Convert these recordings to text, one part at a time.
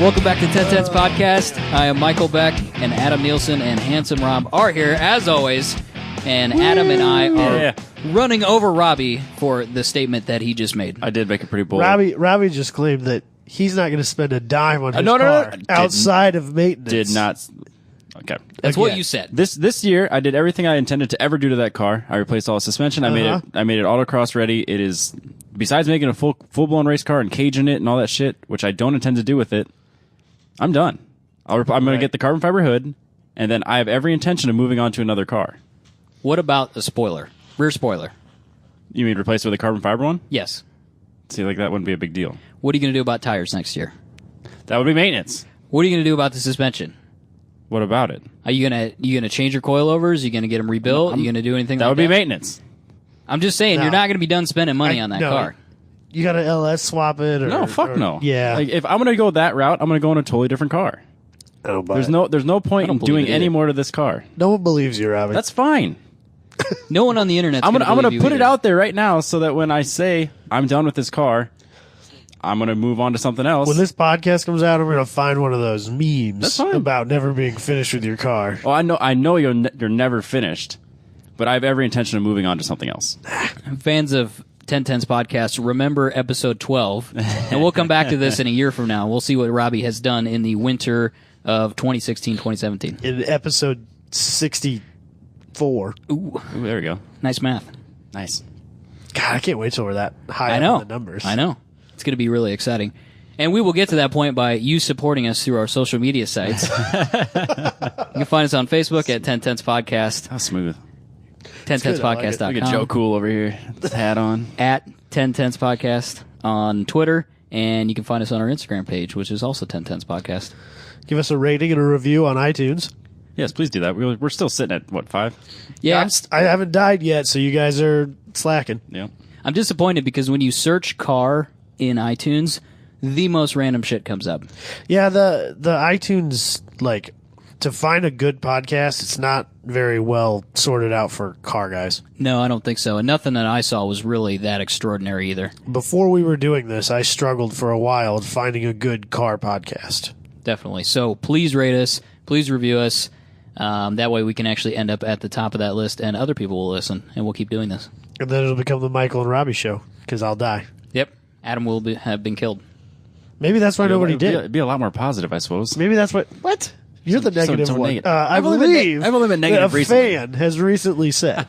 Welcome back to 1010's podcast. I am Michael Beck, and Adam Nielsen and Handsome Rob are here, as always. And Adam and I are running over Robbie for the statement that he just made. I did make it pretty bold. Robbie just claimed that he's not going to spend a dime on his car outside of maintenance. Did not. Okay. That's what you said. This year, I did everything I intended to ever do to that car. I replaced all the suspension. I made it autocross ready. It is, besides making a full blown race car and caging it and all that shit, which I don't intend to do with it, I'm done. I'm going to get the carbon fiber hood, and then I have every intention of moving on to another car. What about a spoiler? Rear spoiler. You mean replace it with a carbon fiber one? Yes. See, like that wouldn't be a big deal. What are you going to do about tires next year? That would be maintenance. What are you going to do about the suspension? What about it? Are you gonna change your coilovers? Are you gonna get them rebuilt? Are you gonna do anything that like that? Would be maintenance. I'm just saying, you're not gonna be done spending money on that car. You got to LS swap it? No, no. Yeah. Like, if I'm gonna go that route, I'm gonna go in a totally different car. I don't buy There's no point in doing any more to this car. No one believes you, Robbie. That's fine. No one on the internet. I'm gonna put it out there right now so that when I say I'm done with this car, I'm going to move on to something else. When this podcast comes out, I'm going to find one of those memes fine. about never being finished with your car. Oh, I know you're never finished, but I have every intention of moving on to something else. Fans of 1010's podcast, remember episode 12, and we'll come back to this in a year from now. We'll see what Robbie has done in the winter of 2016-2017. In episode 64. Ooh, there we go. Nice math. Nice. God, I can't wait till we're that high up in the numbers. I know. It's going to be really exciting. And we will get to that point by you supporting us through our social media sites. You can find us on Facebook at 1010's Podcast. How smooth. 1010'spodcast.com. Look at Joe Cool over here with his hat on. At 1010's Podcast on Twitter. And you can find us on our Instagram page, which is also 1010's Podcast. Give us a rating and a review on iTunes. Yes, please do that. We're still sitting at, what, 5? Yeah. I haven't died yet, so you guys are slacking. Yeah. I'm disappointed because when you search car in iTunes, the most random shit comes up. Yeah, the iTunes, like, to find a good podcast, it's not very well sorted out for car guys. No, I don't think so. And nothing that I saw was really that extraordinary either. Before we were doing this, I struggled for a while finding a good car podcast. Definitely. So please rate us. Please review us. That way we can actually end up at the top of that list and other people will listen, and we'll keep doing this. And then it'll become the Michael and Robbie show, because I'll die. Yep. Adam will have been killed. Maybe that's why nobody did. It'd be a lot more positive, I suppose. Maybe that's what... What? You're the negative so one. negative. I believe I've only been negative a recently. fan has recently said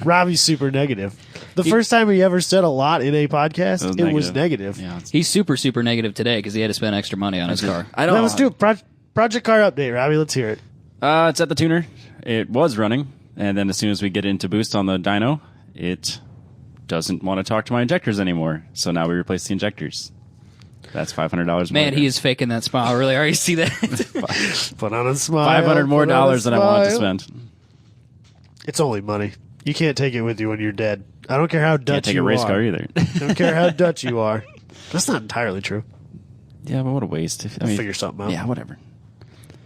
Robbie's super negative. The first time he ever said a lot in a podcast, it was negative. Yeah, He's super, super negative today because he had to spend extra money on his car. I know. Now let's do a project car update, Robbie. Let's hear it. It's at the tuner. It was running, and then as soon as we get into boost on the dyno, it doesn't want to talk to my injectors anymore. So now we replace the injectors. That's $500 more. Man, he is faking that smile really hard. You see that? Put on a smile. $500 more dollars than I wanted to spend. It's only money. You can't take it with you when you're dead. I don't care how Dutch you are. Can't take a race car either. I don't care how Dutch you are. That's not entirely true. Yeah, but what a waste. I'll figure something out. Yeah, whatever.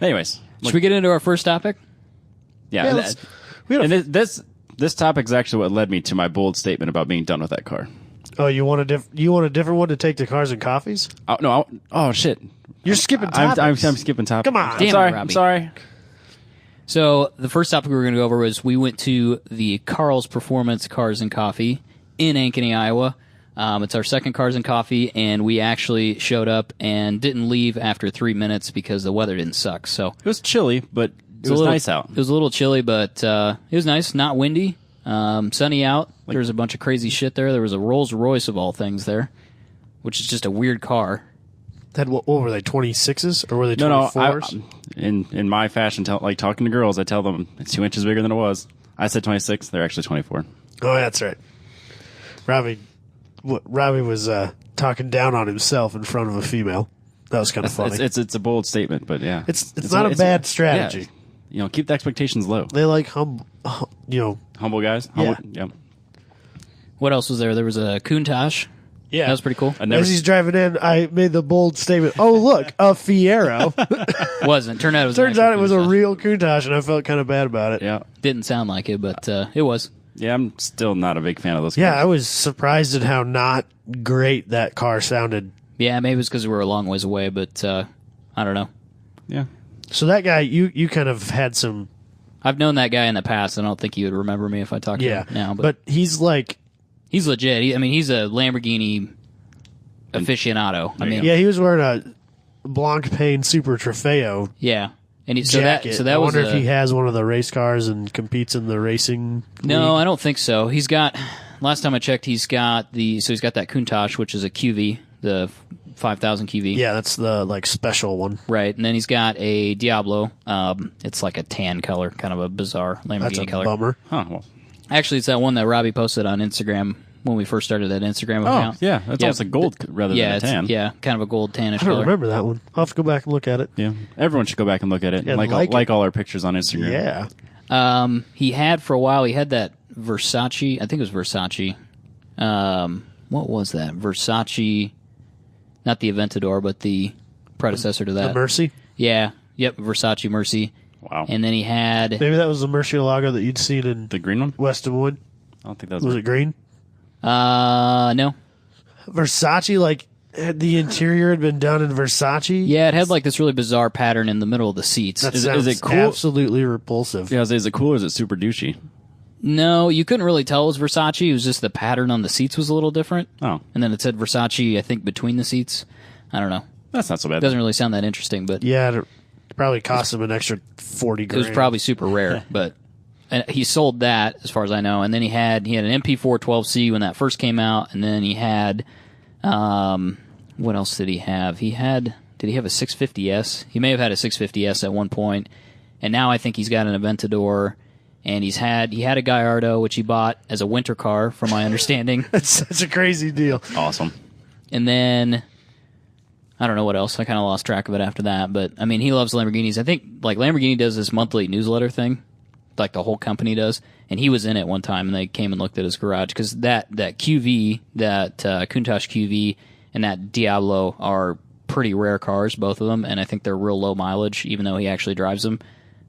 Anyways. Should we get into our first topic? Yeah. This topic is actually what led me to my bold statement about being done with that car. Oh, you want a different one to take to Cars and Coffees? Oh, no. Oh, shit. You're skipping topics. I'm skipping topics. Come on. Damn I'm sorry. So the first topic we were going to go over was we went to the Carl's Performance Cars and Coffee in Ankeny, Iowa. It's our second Cars and Coffee, and we actually showed up and didn't leave after 3 minutes because the weather didn't suck. So it was chilly, but it was nice out. It was a little chilly, but it was nice. Not windy. Sunny out. There was a bunch of crazy shit there. There was a Rolls Royce of all things there, which is just a weird car. What were they, 26s or were they 24s? No, in my fashion, like talking to girls, I tell them it's 2 inches bigger than it was. I said 26. They're actually 24. Oh, that's right. Robbie was talking down on himself in front of a female. That was kind of funny. It's a bold statement, but yeah, it's not a bad strategy. Yeah, keep the expectations low. They like humble guys. Yeah. What else was there? There was a Countach. Yeah, that was pretty cool. As he's driving in, I made the bold statement. Oh, look, a Fiero. Wasn't. Turns out it was a real Countach, and I felt kind of bad about it. Yeah, didn't sound like it, but it was. Yeah, I'm still not a big fan of those cars. Yeah, I was surprised at how not great that car sounded. Yeah, maybe it was because we were a long ways away, but I I don't know. Yeah. So that guy, you kind of had some. I've known that guy in the past. I don't think he would remember me if I talked to him now. But he's like. He's legit. He's a Lamborghini aficionado. He was wearing a Blancpain Super Trofeo. Yeah. And jacket. That I was wonder if he has one of the race cars and competes in the racing. No, league. I don't think so. He's got. Last time I checked, he's got that Countach, which is a QV, the 5000 QV. Yeah, that's the special one. Right, and then he's got a Diablo. It's like a tan color, kind of a bizarre Lamborghini That's a color. bummer. Huh. Well. Actually, it's that one that Robbie posted on Instagram when we first started that Instagram account. Yeah, that's almost a gold rather than a tan. Yeah, kind of a gold tannish I don't color. remember that one. I'll have to go back and look at it. Yeah, everyone should go back and look at it. Yeah, like all our pictures on Instagram. Yeah. He had for a while. He had that Versace. I think it was Versace. What was that? Versace, not the Aventador, but the predecessor to that. The Mercy? Yeah. Yep. Versace Mercy. Wow. And then he had. Maybe that was the Murcielago that you'd seen in the green one. West Des Moines. I don't think that was. Was it green? No. Versace, the interior had been done in Versace. Yeah, it had this really bizarre pattern in the middle of the seats. That Is sounds it cool? Absolutely repulsive. Yeah, is it cool or is it super douchey? No, you couldn't really tell it was Versace. It was just the pattern on the seats was a little different. Oh, And then it said Versace, I think, between the seats. I don't know. that's not so bad. It doesn't really sound that interesting, but Yeah, it probably cost him an extra 40 it grand. was probably super rare. But and he sold that, as far as I know. And then he had an MP4 12C when that first came out. And then he had, what else did he have? Did he have a 650S? He may have had a 650S at one point. And now I think he's got an Aventador. And he had a Gallardo, which he bought as a winter car, from my understanding. That's such a crazy deal. Awesome. And then I don't know what else. I kind of lost track of it after that. But he loves Lamborghinis. I think Lamborghini does this monthly newsletter thing, like the whole company does. And he was in it one time, and they came and looked at his garage because that QV, that Countach QV, and that Diablo are pretty rare cars, both of them. And I think they're real low mileage, even though he actually drives them.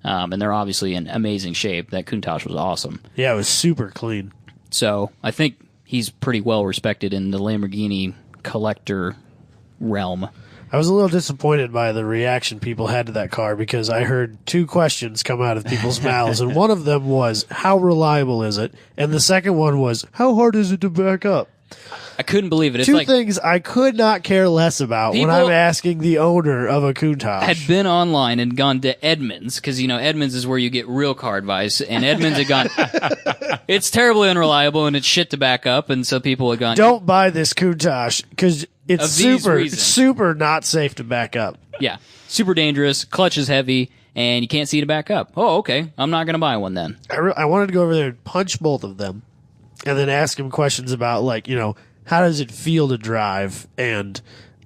And they're obviously in amazing shape. That Countach was awesome. Yeah, it was super clean. So I think he's pretty well respected in the Lamborghini collector realm. I was a little disappointed by the reaction people had to that car because I heard two questions come out of people's mouths, and one of them was, how reliable is it? And the second one was, how hard is it to back up? I couldn't believe it. It's Two things I could not care less about when People I'm asking the owner of a Countach. had been online and gone to Edmunds, because Edmunds is where you get real car advice, and Edmunds had gone, it's terribly unreliable and it's shit to back up, and so people had gone, Don't buy this Countach because it's Of these reasons. super not safe to back up. yeah, super dangerous, clutch is heavy, and you can't see to back up. Oh, okay, I'm not going to buy one then. I wanted to go over there and punch both of them and then ask him questions about, how does it feel to drive? And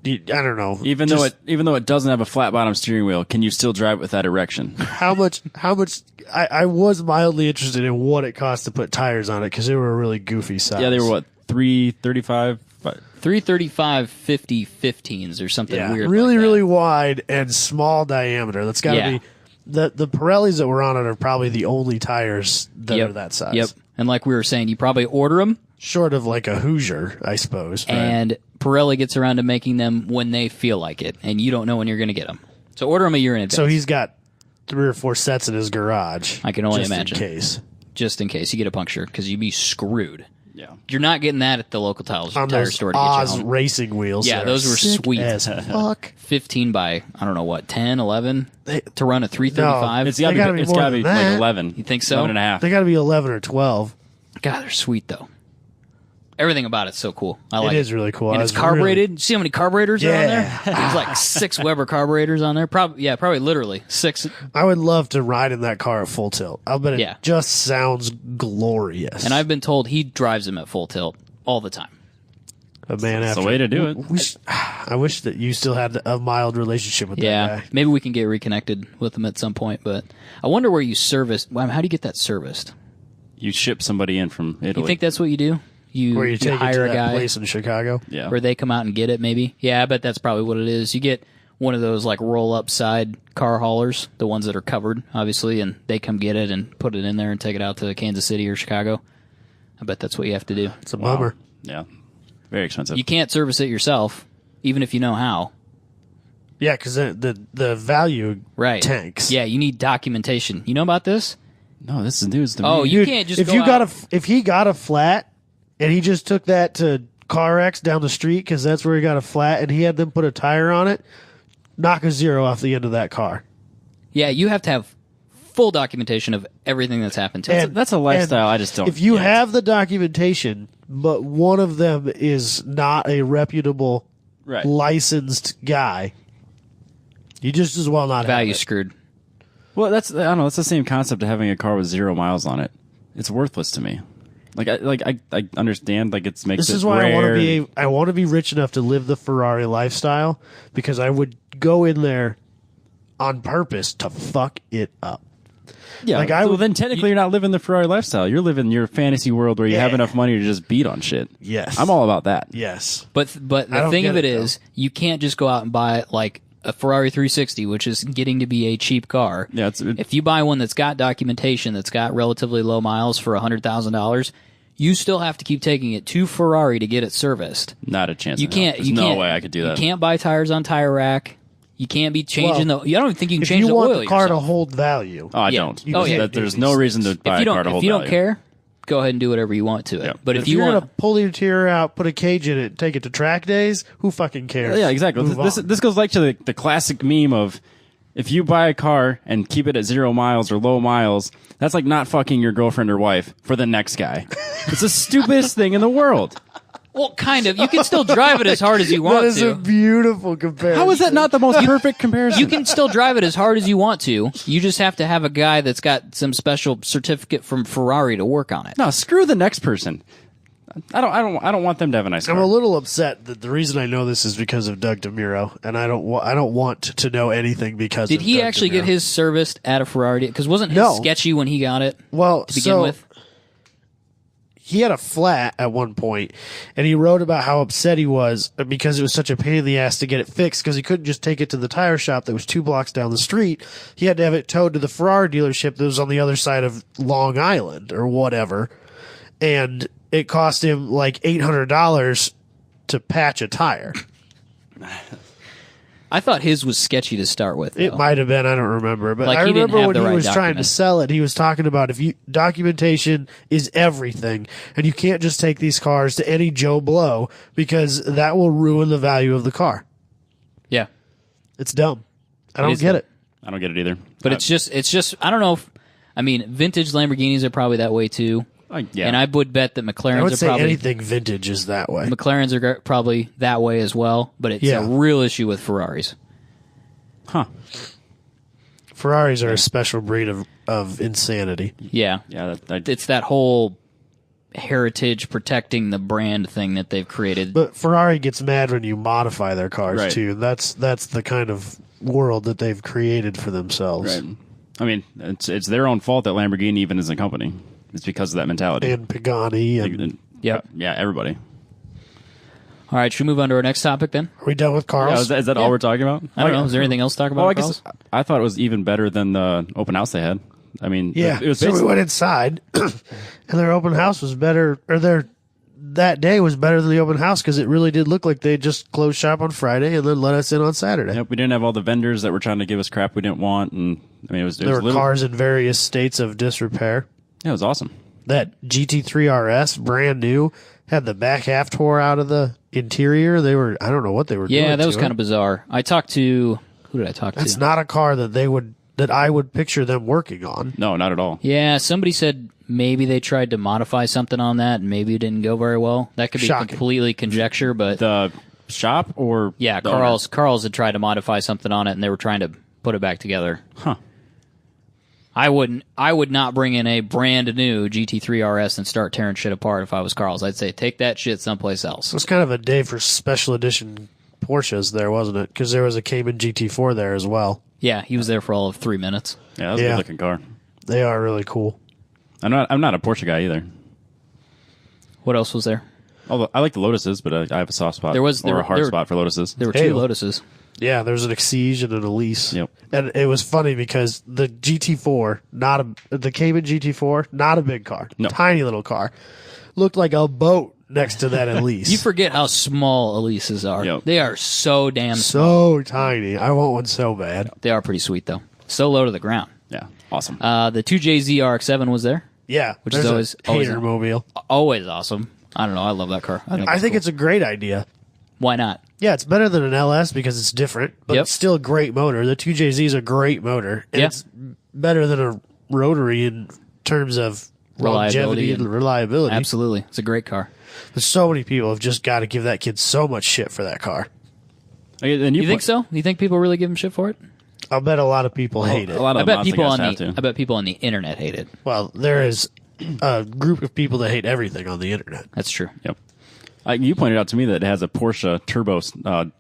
I don't know. Even though it doesn't have a flat bottom steering wheel, can you still drive it with that erection? how much I was mildly interested in what it cost to put tires on it because they were a really goofy size. Yeah, they were what, 335? 335 50 15s or something weird. Really, like that. really wide and small diameter. That's got to be the Pirellis that were on it are probably the only tires that are that size. Yep. And like we were saying, you probably order them, Short of like a Hoosier, I suppose. and Pirelli gets around to making them when they feel like it, and you don't know when you're going to get them. So order them a year in advance. So he's got 3 or 4 sets in his garage. I can only just imagine. Just in case. In case you get a puncture, because you'd be screwed. Yeah. You're not getting that at the local tire On those store to get you Oz home. racing wheels. Yeah, that those are were sick sweet. as fuck. 15 by, I don't know what, 10, 11? To run a 335? It's got They gotta to be be, more than like that. 11. You think so? 11 and a half. They got to be 11 or 12. God, they're sweet, though. Everything about it's so cool. I like it. It is really cool. And I it's was carbureted. See how many carburetors are on Yeah. there? There's like 6 Weber carburetors on there. Probably literally 6. I would love to ride in that car at full tilt. I'll bet it Yeah. just sounds glorious. And I've been told he drives them at full tilt all the time. a man That's after the way to do it. I wish that you still had a mild relationship with that Yeah, guy. maybe we can get reconnected with them at some point. But I wonder where you service. How do you get that serviced? You ship somebody in from Italy. You think that's what you do? Where you take it hire to a that guy, place in Chicago. Yeah. or they come out and get it. Maybe. Yeah, I bet that's probably what it is. You get one of those like roll up side car haulers, the ones that are covered, obviously, and they come get it and put it in there and take it out to Kansas City or Chicago. I bet that's what you have to do. It's a Wow. bummer. Yeah. Very expensive. You can't service it yourself, even if you know how. Yeah, because the value Right. tanks. Yeah, you need documentation. You know about this? No, this is news to me. Oh, you Dude, can't just if go you out. if he got a flat and he just took that to CarX down the street because that's where he got a flat and he had them put a tire on it, knock a zero off the end of that car. Yeah, you have to have full documentation of everything that's happened to it. That's a lifestyle I just don't. If you get. have the documentation, but one of them is not a reputable, Right. licensed guy, you just as well not Value have it. screwed. Well, I don't know. It's the same concept of having a car with 0 miles on it. It's worthless to me. I understand. Like it makes This it is why rare. I want to be rich enough to live the Ferrari lifestyle because I would go in there on purpose to fuck it up. Yeah. like, I well, would- then technically you're not living the Ferrari lifestyle. You're living your fantasy world where you have Yeah. enough money to just beat on shit. Yes. I'm all about that. Yes. But I the don't thing get of it it, is, you can't just go out and buy like a Ferrari 360, which is getting to be a cheap car. Yeah. If you buy one that's got documentation, that's got relatively low miles for $100,000, you still have to keep taking it to Ferrari to get it serviced. not a chance. You in hell. can't. There's You no can't, way I could do that. You can't buy tires on Tire Rack. You can't be changing Well, the. I don't even think you can If change you the want oil the car yourself. to hold value, Oh, I Yeah. don't. Oh, yeah. There's no reason to buy If you a car to don't, hold if you don't value. care, go ahead and do whatever you want to it. Yeah. But if if you you're want, gonna pull the interior out, put a cage in it, and take it to track days, who fucking cares? Yeah, exactly. Move This on. this goes like to the classic meme of if you buy a car and keep it at 0 miles or low miles, that's like not fucking your girlfriend or wife for the next guy. It's the stupidest thing in the world. well, kind of. You can still drive it as hard as you want That is to. a beautiful comparison. How is that not the most perfect comparison? You can still drive it as hard as you want to. You just have to have a guy that's got some special certificate from Ferrari to work on it. No, screw the next person. I don't want them to have a nice car. I'm a little upset that the reason I know this is because of Doug DeMuro, and I don't want to know anything because. Did of he Doug actually DeMuro. get his serviced at a Ferrari? Because wasn't his No. sketchy when he got it well to begin so with? He had a flat at one point, and he wrote about how upset he was because it was such a pain in the ass to get it fixed because he couldn't just take it to the tire shop that was 2 blocks down the street. He had to have it towed to the Ferrari dealership that was on the other side of Long Island or whatever, and it cost him like $800 to patch a tire. I thought his was sketchy to start with. It though. might have been, I don't remember, but Like, I he didn't remember have when the he right was trying to documents. sell it, he was talking about if you documentation is everything, and you can't just take these cars to any Joe Blow because that will ruin the value of the car. Yeah, It's dumb. I don't is get dumb. it. I don't get it either. but it's just. I don't know. I mean, vintage Lamborghinis are probably that way too. Yeah. And I would bet that McLarens I would are say probably anything vintage is that way. McLarens are probably that way as well. But it's Yeah. a real issue with Ferraris. Huh. Ferraris are a special breed of insanity. Yeah, Yeah. it's that whole heritage protecting the brand thing that they've created. But Ferrari gets mad when you modify their cars Right. too. That's the kind of world that they've created for themselves. right. I mean, it's their own fault that Lamborghini even is a company. It's because of that mentality. And Pagani and Yep. Yeah, everybody. All right, should we move on to our next topic then? are we done with Yeah, Carl's? is that all we're talking about? I don't know. Is there anything else to talk about? Well, I Carl's? guess I thought it was even better than the open house they had. I mean, Yeah, it was so we basically- went inside, and their open house was better, or that day was better than the open house because it really did look like they just closed shop on Friday and then let us in on Saturday. Yep, we didn't have all the vendors that were trying to give us crap we didn't want, and I mean, it was There were little, cars in various states of disrepair. Yeah, it was awesome. That GT3 RS, brand new, had the back half tore out of the interior. I don't know what they were doing. Yeah, that was to kind it. of bizarre. I talked to who did I talk That's to? not a car that I would picture them working on. No, not at all. Yeah, somebody said maybe they tried to modify something on that and maybe it didn't go very well. That could be Shocking. completely conjecture, but The shop or yeah, the owner? Carl's had tried to modify something on it and they were trying to put it back together. Huh. I would not bring in a brand new GT3 RS and start tearing shit apart if I was Carl's. I'd say take that shit someplace else. It was kind of a day for special edition Porsches there, wasn't it? Because there was a Cayman GT4 there as well. Yeah, he was there for all of 3 minutes. Yeah, that was a Yeah. good looking car. They are really cool. I'm not a Porsche guy either. What else was there? Although I like the Lotuses, but I have a soft spot There was- or there- a hard there- spot for Lotuses. There were Hey, two Lotuses. Yeah, there's an Exige and an Elise. Yep. And it was funny because the GT4, the Cayman GT4, not a big car, No. tiny little car. looked like a boat next to that Elise. You forget how small Elises are. Yep. They are so damn small. so tiny. I want one so bad. They are pretty sweet, though. So low to the ground. Yeah, awesome. The 2JZ RX-7 was there. Yeah, Which there's is always a hater mobile. Always awesome. I don't know. I love that car. I think it's a great idea. Why not? Yeah, it's better than an LS because it's different, but Yep. it's still a great motor. The 2JZ is a great motor, and Yeah. it's better than a rotary in terms of longevity and reliability. Absolutely. It's a great car. But so many people have just got to give that kid so much shit for that car. And You think so? You think people really give him shit for it? I'll bet a lot of people hate it. A lot of I bet Mazda people guys on have the to. I bet people on the internet hate it. Well, there is a group of people that hate everything on the internet. That's true. Yep. You pointed out to me that it has a Porsche turbo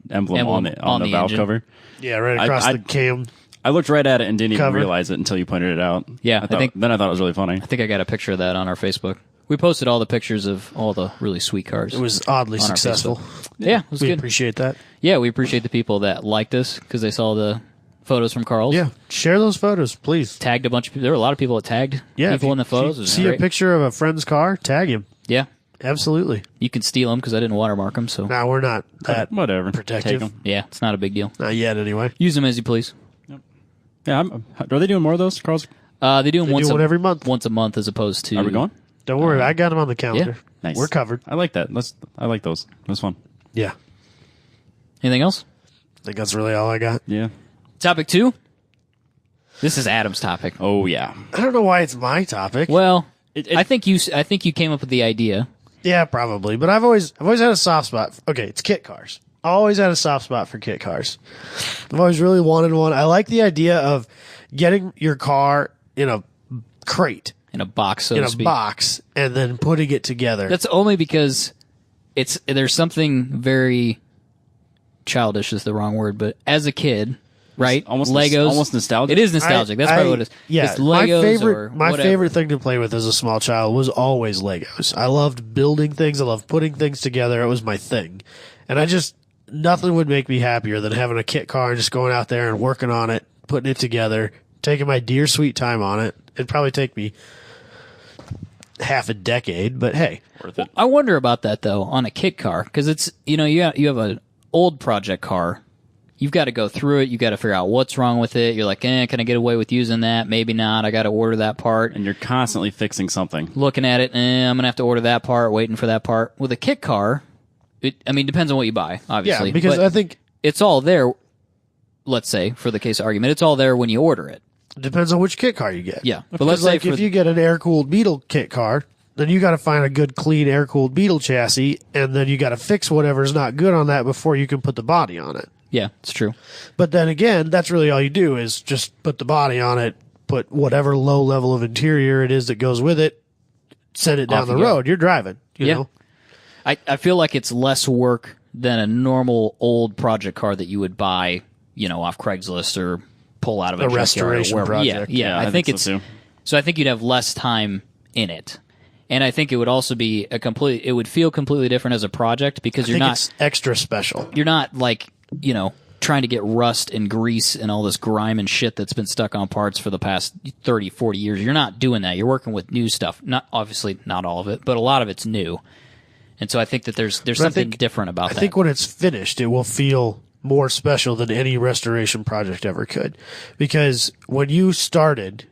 emblem on the valve engine. cover. Yeah, right across I- the cam. I looked right at it and didn't even Cover. realize it until you pointed it out. Yeah, I thought it was really funny. I think I got a picture of that on our Facebook. We posted all the pictures of all the really sweet cars. It was oddly on our successful. Yeah, it was We good. appreciate that. Yeah, we appreciate the people that liked us because they saw the photos from Carl's. Yeah, share those photos, please. Tagged a bunch of people. There were a lot of people that tagged Yeah, people in the photos. If It you was see great. a picture of a friend's car, tag him. Yeah. Absolutely. You can steal them because I didn't watermark them. So, Now, we're not that Whatever. protective. Take 'em. yeah, it's not a big deal. Not yet, anyway. Use them as you please. Yeah, are they doing more of those, Carl's? They do them do one every month. Once a month as opposed to. Are we going? Don't worry, I got them on the calendar. Nice. We're covered. I like that. I like those. It was fun. Yeah. Anything else? I think that's really all I got. Yeah. Topic 2. This is Adam's topic. Oh yeah. I don't know why it's my topic. Well, It- I think you came up with the idea. Yeah, probably. But I've always had a soft spot. Okay, it's kit cars. I always had a soft spot for kit cars. I've always really wanted one. I like the idea of getting your car in a crate, In a box, so in to a speak. box, and then putting it together. That's only because there's something very childish is the wrong word, but as a kid, right? almost Legos, almost nostalgic. It is nostalgic. That's probably what it is. Yeah, it's Legos or my whatever. favorite thing to play with as a small child was always Legos. I loved building things. I loved putting things together. It was my thing, and nothing would make me happier than having a kit car and just going out there and working on it, putting it together, taking my dear sweet time on it. It'd probably take me half a decade, but hey, Worth it. I wonder about that though on a kit car because it's you have an old project car. You've got to go through it. You got to figure out what's wrong with it. You're like, can I get away with using that? Maybe not. I got to order that part. And you're constantly fixing something. Looking at it, I'm gonna have to order that part. Waiting for that part. With a kit car, depends on what you buy, obviously. yeah, because but I think it's all there. Let's say, for the case of argument, it's all there when you order it. it depends on which kit car you get. Yeah, but But let's say like if you get an air-cooled Beetle kit car, then you got to find a good, clean air-cooled Beetle chassis, and then you got to fix whatever's not good on that before you can put the body on it. yeah, it's true. But then again, that's really all you do is just put the body on it, put whatever low level of interior it is that goes with it, send it down Off the you go. road. You're driving, you Yeah. know. I feel like it's less work than a normal old project car that you would buy, off Craigslist or pull out of a junkyard or restoration wherever. project. Yeah. I think it's so too. so. I think you'd have less time in it, and I think it would also be it would feel completely different as a project because I think it's extra special. you're not like trying to get rust and grease and all this grime and shit that's been stuck on parts for the past 30, 40 years. You're not doing that. You're working with new stuff. Obviously not all of it, but a lot of it's new. And so I think that there's something different about I that. think when it's finished, it will feel more special than any restoration project ever could. Because when you started,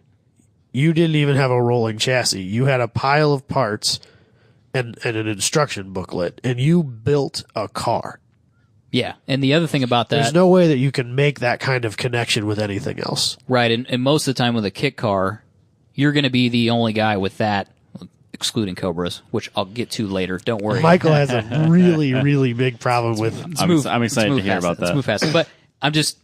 you didn't even have a rolling chassis. You had a pile of parts and an instruction booklet, and you built a car. Yeah. And the other thing about There's that, no way that you can make that kind of connection with anything else. right, and most of the time with a kit car, you're going to be the only guy with that, excluding Cobras, which I'll get to later. Don't worry. Michael has a really, really big problem with I'm excited to hear about that. Let's move past it. But I'm just,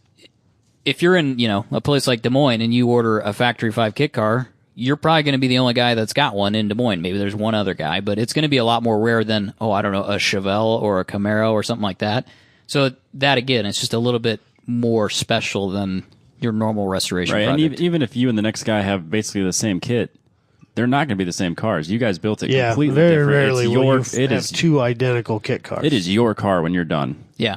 if you're in, a place like Des Moines and you order a factory 5 kit car, you're probably going to be the only guy that's got one in Des Moines. Maybe there's one other guy, but it's going to be a lot more rare than, I don't know, a Chevelle or a Camaro or something like that. So that, again, it's just a little bit more special than your normal restoration Right, project. and even if you and the next guy have basically the same kit, they're not going to be the same cars. You guys built it completely very different. rarely It's will your, you it have is two identical kit cars. it is your car when you're done. Yeah.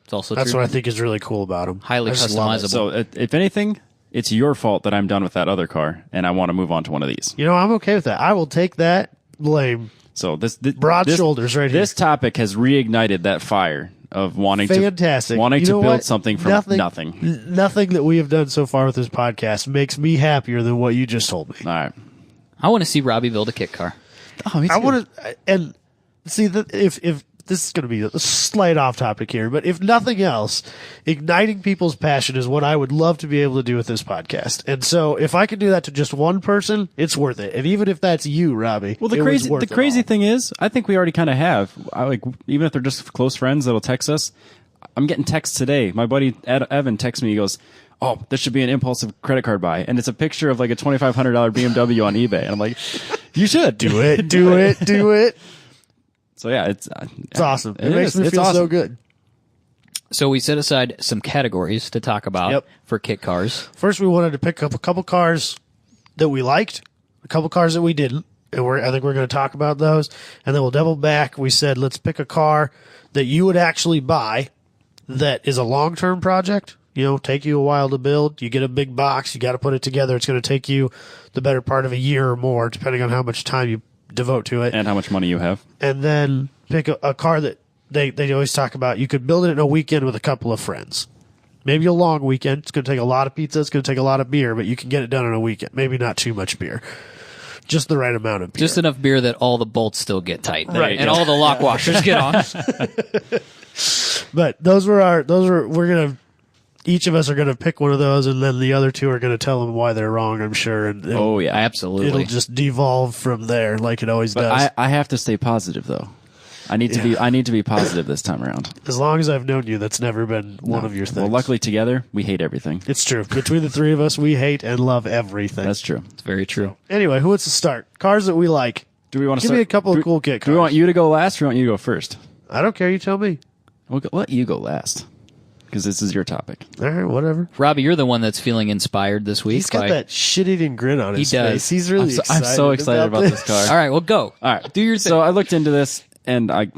It's also That's true. what I think is really cool about them. Highly customizable. So if anything, it's your fault that I'm done with that other car and I want to move on to one of these. I'm okay with that. I will take that lame. So Broad shoulders right This topic has reignited that fire of wanting Fantastic. to You know build what? something from nothing. Nothing that we have done so far with this podcast makes me happier than what you just told me. All right. I want to see Robbie build a kit car. Oh, me too. I want to, and see that if this is going to be a slight off topic here, but if nothing else, igniting people's passion is what I would love to be able to do with this podcast. And so if I can do that to just one person, it's worth it. And even if that's you, Robbie, Well, the crazy thing is, I think we already kind of have. Even if they're just close friends that'll text us. I'm getting texts today. My buddy Evan texts me. He goes, "Oh, this should be an impulsive credit card buy," and it's a picture of like a $2,500 BMW on eBay. And I'm like, "You should do it, do it." So yeah, it's awesome. It makes me feel awesome. so good. So we set aside some categories to talk about for kit cars. First, we wanted to pick up a couple cars that we liked, a couple cars that we didn't, and I think we're going to talk about those. And then we'll double back. We said, let's pick a car that you would actually buy that is a long-term project. You know, take you a while to build. You get a big box. You got to put it together. It's going to take you the better part of a year or more, depending on how much time you devote to it. And how much money you have. And then pick a car that they always talk about. You could build it in a weekend with a couple of friends. Maybe a long weekend. It's going to take a lot of pizza. It's going to take a lot of beer, but you can get it done in a weekend. Maybe not too much beer. Just the right amount of beer. Just enough beer that all the bolts still get tight. Right. And all the lock washers get on. But we're going to, each of us are going to pick one of those, and then the other two are going to tell them why they're wrong, I'm sure. And Oh yeah, Absolutely. it'll just devolve from there like it always does. I have to stay positive though. I need to be positive this time around. As long as I've known you, that's never been one of your things. Well, luckily together we hate everything. It's true. Between the three of us, we hate and love everything. That's true. It's very true. Anyway, who wants to start? Cars that we like. Do we want to Give me a couple of cool kit cars. Do we want you to go last, or do we want you to go first? I don't care. You tell me. We'll let you go last because this is your topic. All right, whatever. Robbie, you're the one that's feeling inspired this week. He's got that shit-eating grin on his face. He's really I'm so excited about this car. All right, well, go. All right, Do your thing. So I looked into this, and I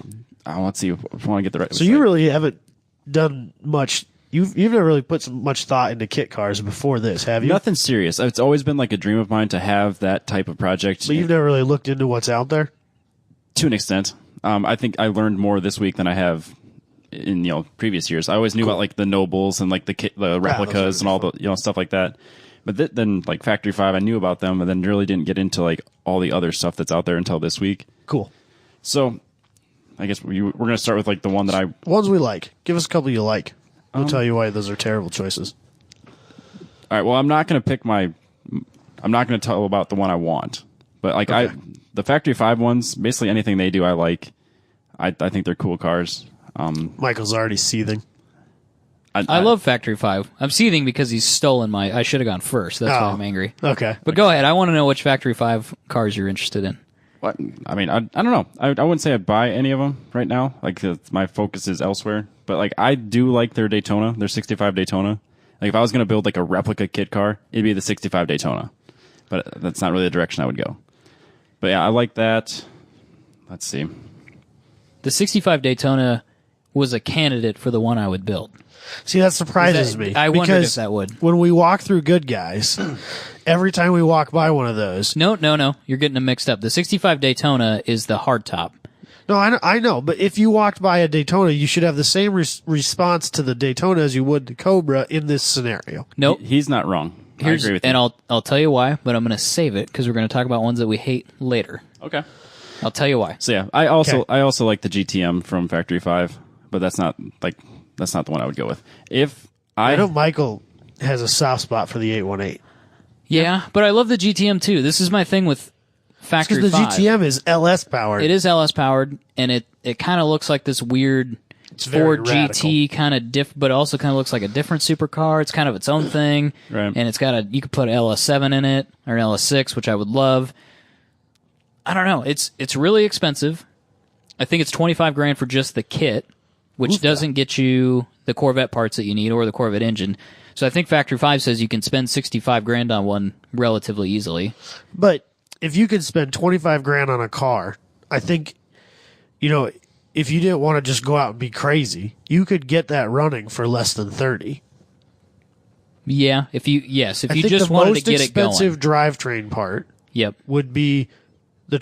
want to see if I want to get the right. So you really haven't done much. You've never really put much thought into kit cars before this, have you? Nothing serious. It's always been like a dream of mine to have that type of project. But you've never really looked into what's out there? To an extent. I think I learned more this week than I have in previous years. I always knew about like the Nobles and like the replicas and all the stuff like that. But then like Factory 5, I knew about them, and then really didn't get into like all the other stuff that's out there until this week. Cool. So I guess we're going to start with like the one that Ones we like. Give us a couple you like. We'll tell you why those are terrible choices. All right. Well, I'm not going to I'm not going to tell about the one I want, but like the Factory 5 ones, basically anything they do, I like. I think they're cool cars. Michael's already seething. I love Factory 5. I'm seething because he's stolen I should have gone first. That's why I'm angry. Okay. But go ahead. I want to know which Factory 5 cars you're interested in. What? I mean, I don't know. I wouldn't say I'd buy any of them right now. Like my focus is elsewhere. But like I do like their Daytona, their 65 Daytona. Like if I was going to build like a replica kit car, it'd be the 65 Daytona. But that's not really the direction I would go. But yeah, I like that. Let's see. The 65 Daytona was a candidate for the one I would build. See, that surprises me. I wondered because if that would. When we walk through Good Guys, every time we walk by one of those. No. You're getting them mixed up. The 65 Daytona is the hardtop. No, I know. But if you walked by a Daytona, you should have the same response to the Daytona as you would the Cobra in this scenario. Nope. He's not wrong. I agree with you. And I'll tell you why, but I'm going to save it because we're going to talk about ones that we hate later. Okay. I'll tell you why. So yeah, I also like the GTM from Factory 5, but that's not the one I would go with. I know Michael has a soft spot for the 818. Yeah, but I love the GTM too. This is my thing with Factory 5. Because the GTM is LS powered. It is LS powered, and it kind of looks like this weird Ford GT kind of but it also kind of looks like a different supercar. It's kind of its own thing, right. And it's got you could put LS7 in it or an LS6, which I would love. I don't know. It's really expensive. I think it's $25,000 for just the kit, which doesn't get you the Corvette parts that you need or the Corvette engine. So I think Factory 5 says you can spend $65,000 on one relatively easily. But if you could spend $25,000 on a car, I think, if you didn't want to just go out and be crazy, you could get that running for less than 30. Yeah, if you just wanted to get it going. The most expensive drivetrain part would be the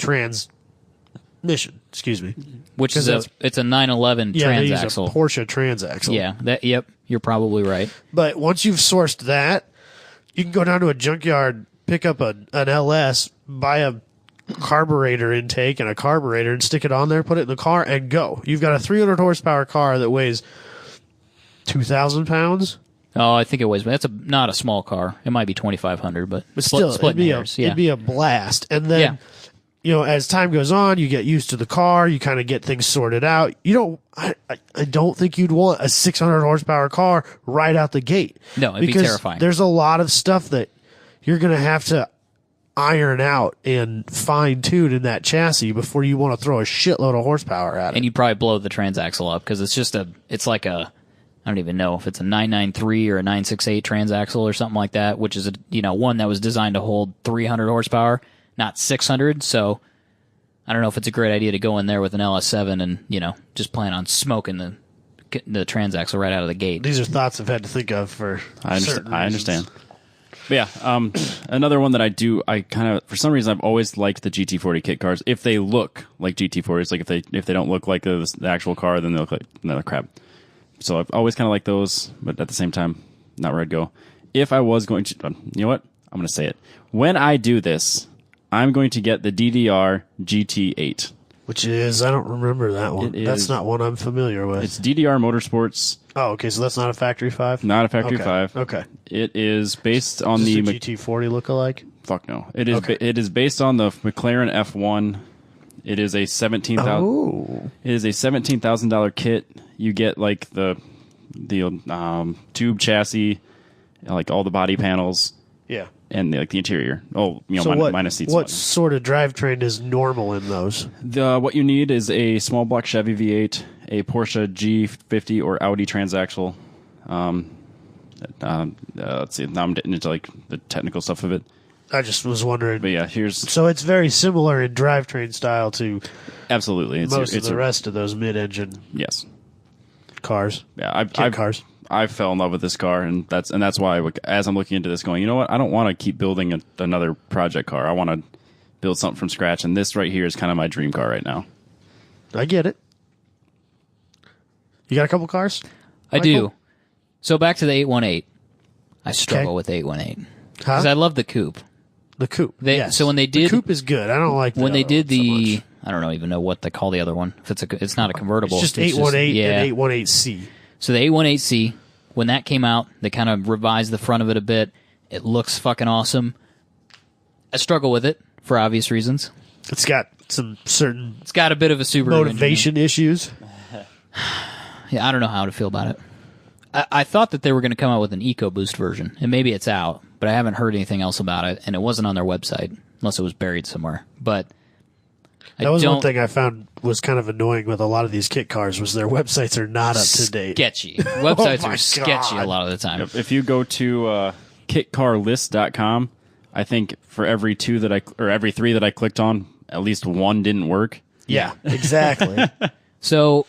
Mission, excuse me. Which is it's a 911 Yeah, they use a transaxle. Porsche transaxle. Yeah, yep, you're probably right. But once you've sourced that, you can go down to a junkyard, pick up an LS, buy a carburetor intake and a carburetor and stick it on there, put it in the car, and go. You've got a 300 horsepower car that weighs 2,000 pounds. Oh, I think it weighs. That's not a small car. It might be 2,500, but Still, split it'd be a blast. And then, as time goes on, you get used to the car. You kind of get things sorted out. I don't think you'd want a 600 horsepower car right out the gate. No, it'd be terrifying. There's a lot of stuff that you're going to have to iron out and fine tune in that chassis before you want to throw a shitload of horsepower at it. And you'd probably blow the transaxle up because it's like a, I don't even know if it's a 993 or a 968 transaxle or something like that, which is one that was designed to hold 300 horsepower, not 600. So I don't know if it's a great idea to go in there with an LS7 and just plan on smoking the transaxle right out of the gate. These are thoughts I've had to think of for certain I reasons. understand. But yeah, another one that I kind of, for some reason, I've always liked the GT40 kit cars. If they look like GT40s, like if they don't look like the actual car, then they look like another crap. So I've always kind of liked those, but at the same time, not where I'd go. If I was going to, you know what? I'm going to say it. When I do this, I'm going to get the DDR GT8. Which is, I don't remember that one. That's not one I'm familiar with. It's DDR Motorsports. Oh, okay, so that's not a Factory 5? Not a Factory 5. Okay. It is based on Does the GT40 look alike? Fuck no. It is. Okay. It is based on the McLaren F1. It is a $17,000. Oh. It is a $17,000 kit. You get like the tube chassis, like all the body panels, Yeah. and the interior. Oh, So minus seats. what sort of drivetrain is normal in those? What you need is a small block Chevy V8, a Porsche G50 or Audi transaxle. Let's see. Now I'm getting into like the technical stuff of it. I just was wondering. But yeah, here's So it's very similar in drivetrain style to absolutely most of the rest of those mid-engine yes. cars. Yeah, Cars. I fell in love with this car, and that's why as I'm looking into this, going, you know what? I don't want to keep building another project car. I want to build something from scratch, and this right here is kind of my dream car right now. I get it. You got a couple cars? I Michael? do. So back to the 818. I struggle with the 818 because I love the coupe. The coupe. Yes. So when they did the coupe is good. I don't like when they did so the much. I don't even know what they call the other one. If it's not a convertible. It's just 818 yeah. and 818C. So the 818C, when that came out, they kind of revised the front of it a bit. It looks fucking awesome. I struggle with it for obvious reasons. It's got some certain It's got a bit of a Subaru motivation issues. Yeah, I don't know how to feel about it. I thought that they were going to come out with an EcoBoost version, and maybe it's out, but I haven't heard anything else about it, and it wasn't on their website, unless it was buried somewhere. But That was one thing I found was kind of annoying with a lot of these kit cars was their websites are not up to date. Sketchy. Websites my are sketchy God. a lot of the time. If you go to kitcarlist.com, I think for every three that I clicked on, at least one didn't work. Yeah, exactly. So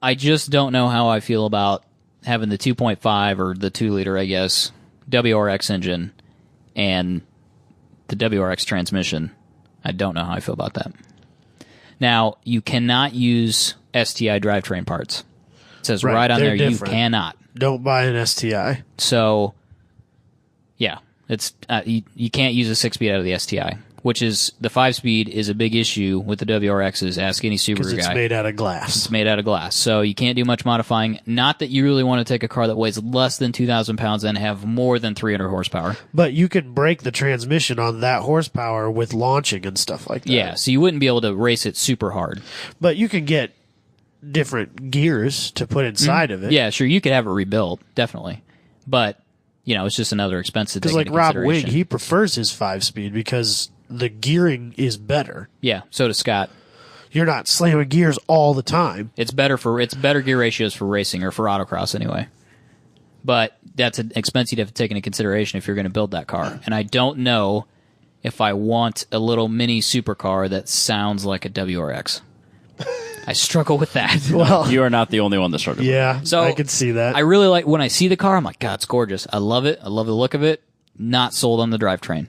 I just don't know how I feel about having the 2.5 or the 2-liter, I guess, WRX engine and the WRX transmission. I don't know how I feel about that. Now, you cannot use STI drivetrain parts. It says right on there different. you cannot. Don't buy an STI. So, yeah, it's you can't use a 6-speed out of the STI, which is the 5-speed is a big issue with the WRXs. Ask any Subaru Because it's guy. made out of glass. It's made out of glass, so you can't do much modifying. Not that you really want to take a car that weighs less than 2,000 pounds and have more than 300 horsepower. But you can break the transmission on that horsepower with launching and stuff like that. Yeah, so you wouldn't be able to race it super hard. But you can get different gears to put inside of it. Yeah, sure, you could have it rebuilt, definitely. But, it's just another expense to take Because like into Rob consideration. Wing, he prefers his 5-speed because the gearing is better. Yeah, so does Scott. You're not slamming gears all the time. It's better gear ratios for racing or for autocross anyway. But that's an expense you'd have to take into consideration if you're going to build that car. And I don't know if I want a little mini supercar that sounds like a WRX. I struggle with that. Well, You are not the only one that struggled. yeah, So I can see that. I really like when I see the car. I'm like, God, it's gorgeous. I love it. I love the look of it. Not sold on the drivetrain.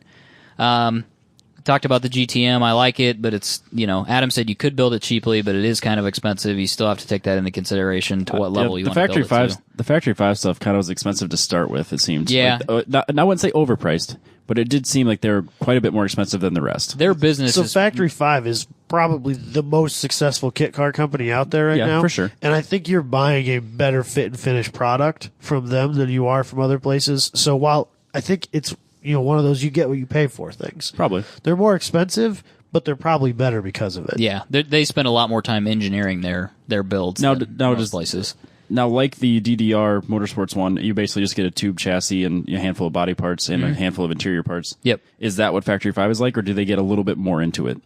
talked about the GTM. I like it, but it's, Adam said you could build it cheaply, but it is kind of expensive. You still have to take that into consideration to what level you want to build it to. The Factory 5 stuff kind of was expensive to start with, it seemed. Yeah. I wouldn't say overpriced, but it did seem like they were quite a bit more expensive than the rest. Their business So Factory 5 is probably the most successful kit car company out there right now. Yeah, for sure. And I think you're buying a better fit and finish product from them than you are from other places. So while I think it's one of those you get what you pay for things. Probably. They're more expensive, but they're probably better because of it. Yeah, they spend a lot more time engineering their builds than most places. Now, like the DDR Motorsports one, you basically just get a tube chassis and a handful of body parts and a handful of interior parts. Yep. Is that what Factory 5 is like, or do they get a little bit more into it?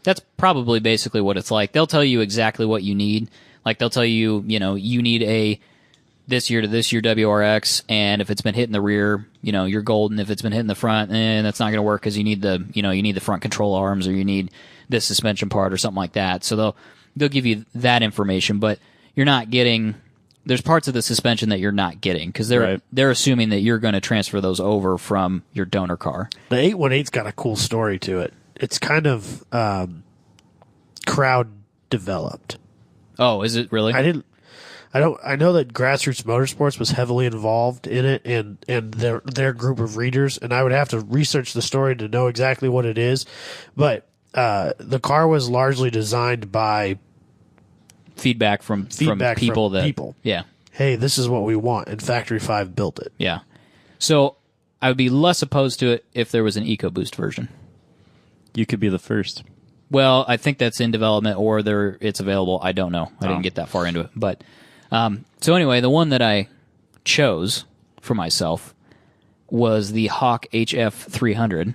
That's probably basically what it's like. They'll tell you exactly what you need. Like, they'll tell you, you need a this year to this year WRX, and if it's been hit in the rear, you're golden. If it's been hit in the front, that's not going to work because you need the front control arms, or you need this suspension part or something like that. So they'll give you that information, but you're not getting. There's parts of the suspension that you're not getting because they're assuming that you're going to transfer those over from your donor car. The 818's got a cool story to it. It's kind of crowd developed. Oh, is it really? I know that Grassroots Motorsports was heavily involved in it and their group of readers, and I would have to research the story to know exactly what it is. But the car was largely designed by feedback from people. Yeah. Hey, this is what we want, and Factory 5 built it. Yeah. So I would be less opposed to it if there was an EcoBoost version. You could be the first. Well, I think that's in development, or it's available. I don't know. I didn't get that far into it, but. So anyway, the one that I chose for myself was the Hawk HF 300,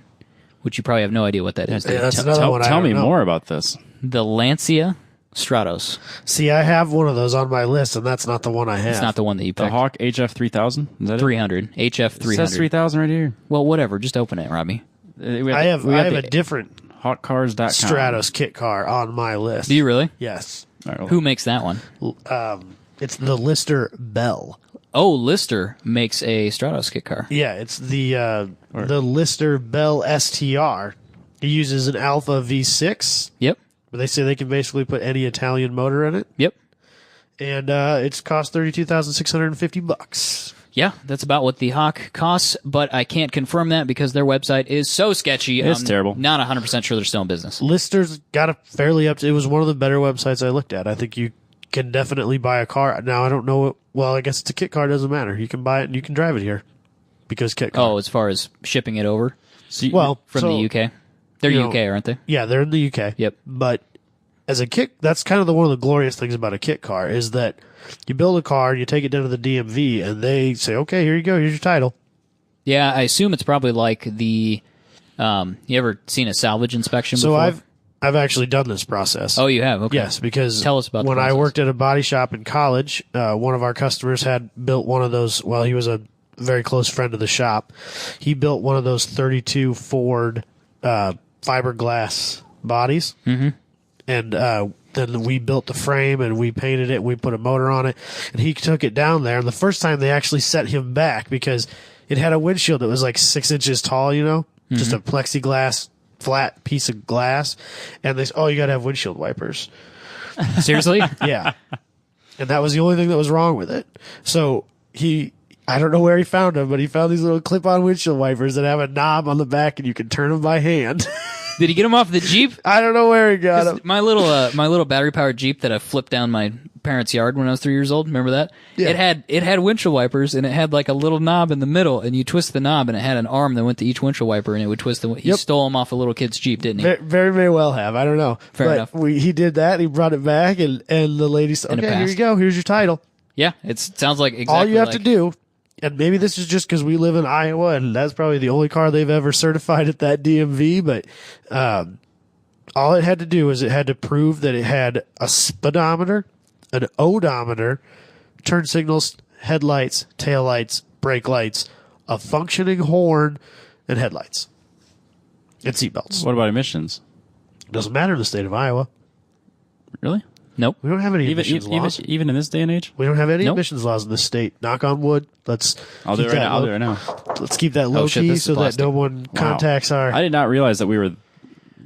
which you probably have no idea what that is. Yeah, that's another one. Tell me more about this. The Lancia Stratos. See, I have one of those on my list, and that's not the one I have. It's not the one that you picked. The Hawk HF 3000? Is that 300. HF 300. It says 3000 right here. Well, whatever. Just open it, Robbie. I have a different hotcars.com Stratos kit car on my list. Do you really? Yes. Right, who makes that one? It's the Lister Bell. Oh, Lister makes a Stratos kit car. Yeah, it's the Lister Bell STR. He uses an Alpha V6. Yep. But they say they can basically put any Italian motor in it. Yep. And it's cost $32,650. Yeah, that's about what the Hawk costs, but I can't confirm that because their website is so sketchy. It's terrible. Not 100% sure they're still in business. Lister's got a fairly it was one of the better websites I looked at. I think you can definitely buy a car. Now, I don't know. Well, I guess it's a kit car. Doesn't matter. You can buy it and you can drive it here because kit car. Oh, as far as shipping it over? From the UK? They're UK, aren't they? Yeah, they're in the UK. Yep. But as a kit, that's kind of one of the glorious things about a kit car is that you build a car, you take it down to the DMV, and they say, okay, here you go. Here's your title. Yeah, I assume it's probably like the you ever seen a salvage inspection before? So I've actually done this process. Oh, you have? Okay. Yes, because tell us about when I worked at a body shop in college, one of our customers had built one of those. Well, he was a very close friend of the shop. He built one of those 32 Ford fiberglass bodies, and then we built the frame and we painted it. We put a motor on it, and he took it down there. And the first time they actually set him back because it had a windshield that was like 6 inches tall. Just a plexiglass flat piece of glass, and they said, oh, you got to have windshield wipers. Seriously? Yeah. And that was the only thing that was wrong with it. So I don't know where he found them, but he found these little clip-on windshield wipers that have a knob on the back, and you can turn them by hand. Did he get them off the Jeep? I don't know where he got them. My little battery-powered Jeep that I flipped down my parents' yard when I was 3 years old. Remember that? Yeah. It had windshield wipers, and it had like a little knob in the middle, and you twist the knob, and it had an arm that went to each windshield wiper, and it would twist the. He stole them off a little kid's Jeep, didn't he? Very may well have. I don't know. Fair enough. He did that. And he brought it back, and the lady said, "Okay, here you go. Here's your title." Yeah, it sounds like exactly all you have to do. And maybe this is just because we live in Iowa, and that's probably the only car they've ever certified at that DMV. But all it had to do is it had to prove that it had a speedometer, an odometer, turn signals, headlights, taillights, brake lights, a functioning horn, and headlights. And seatbelts. What about emissions? Doesn't matter in the state of Iowa. Really? Nope. We don't have any Even, emissions laws. even in this day and age? We don't have any Nope. emissions laws in this state. Knock on wood. I'll do it right now. I'll do it right now. Let's keep that low shit, key this is so that plastic. no one contacts our. I did not realize that we were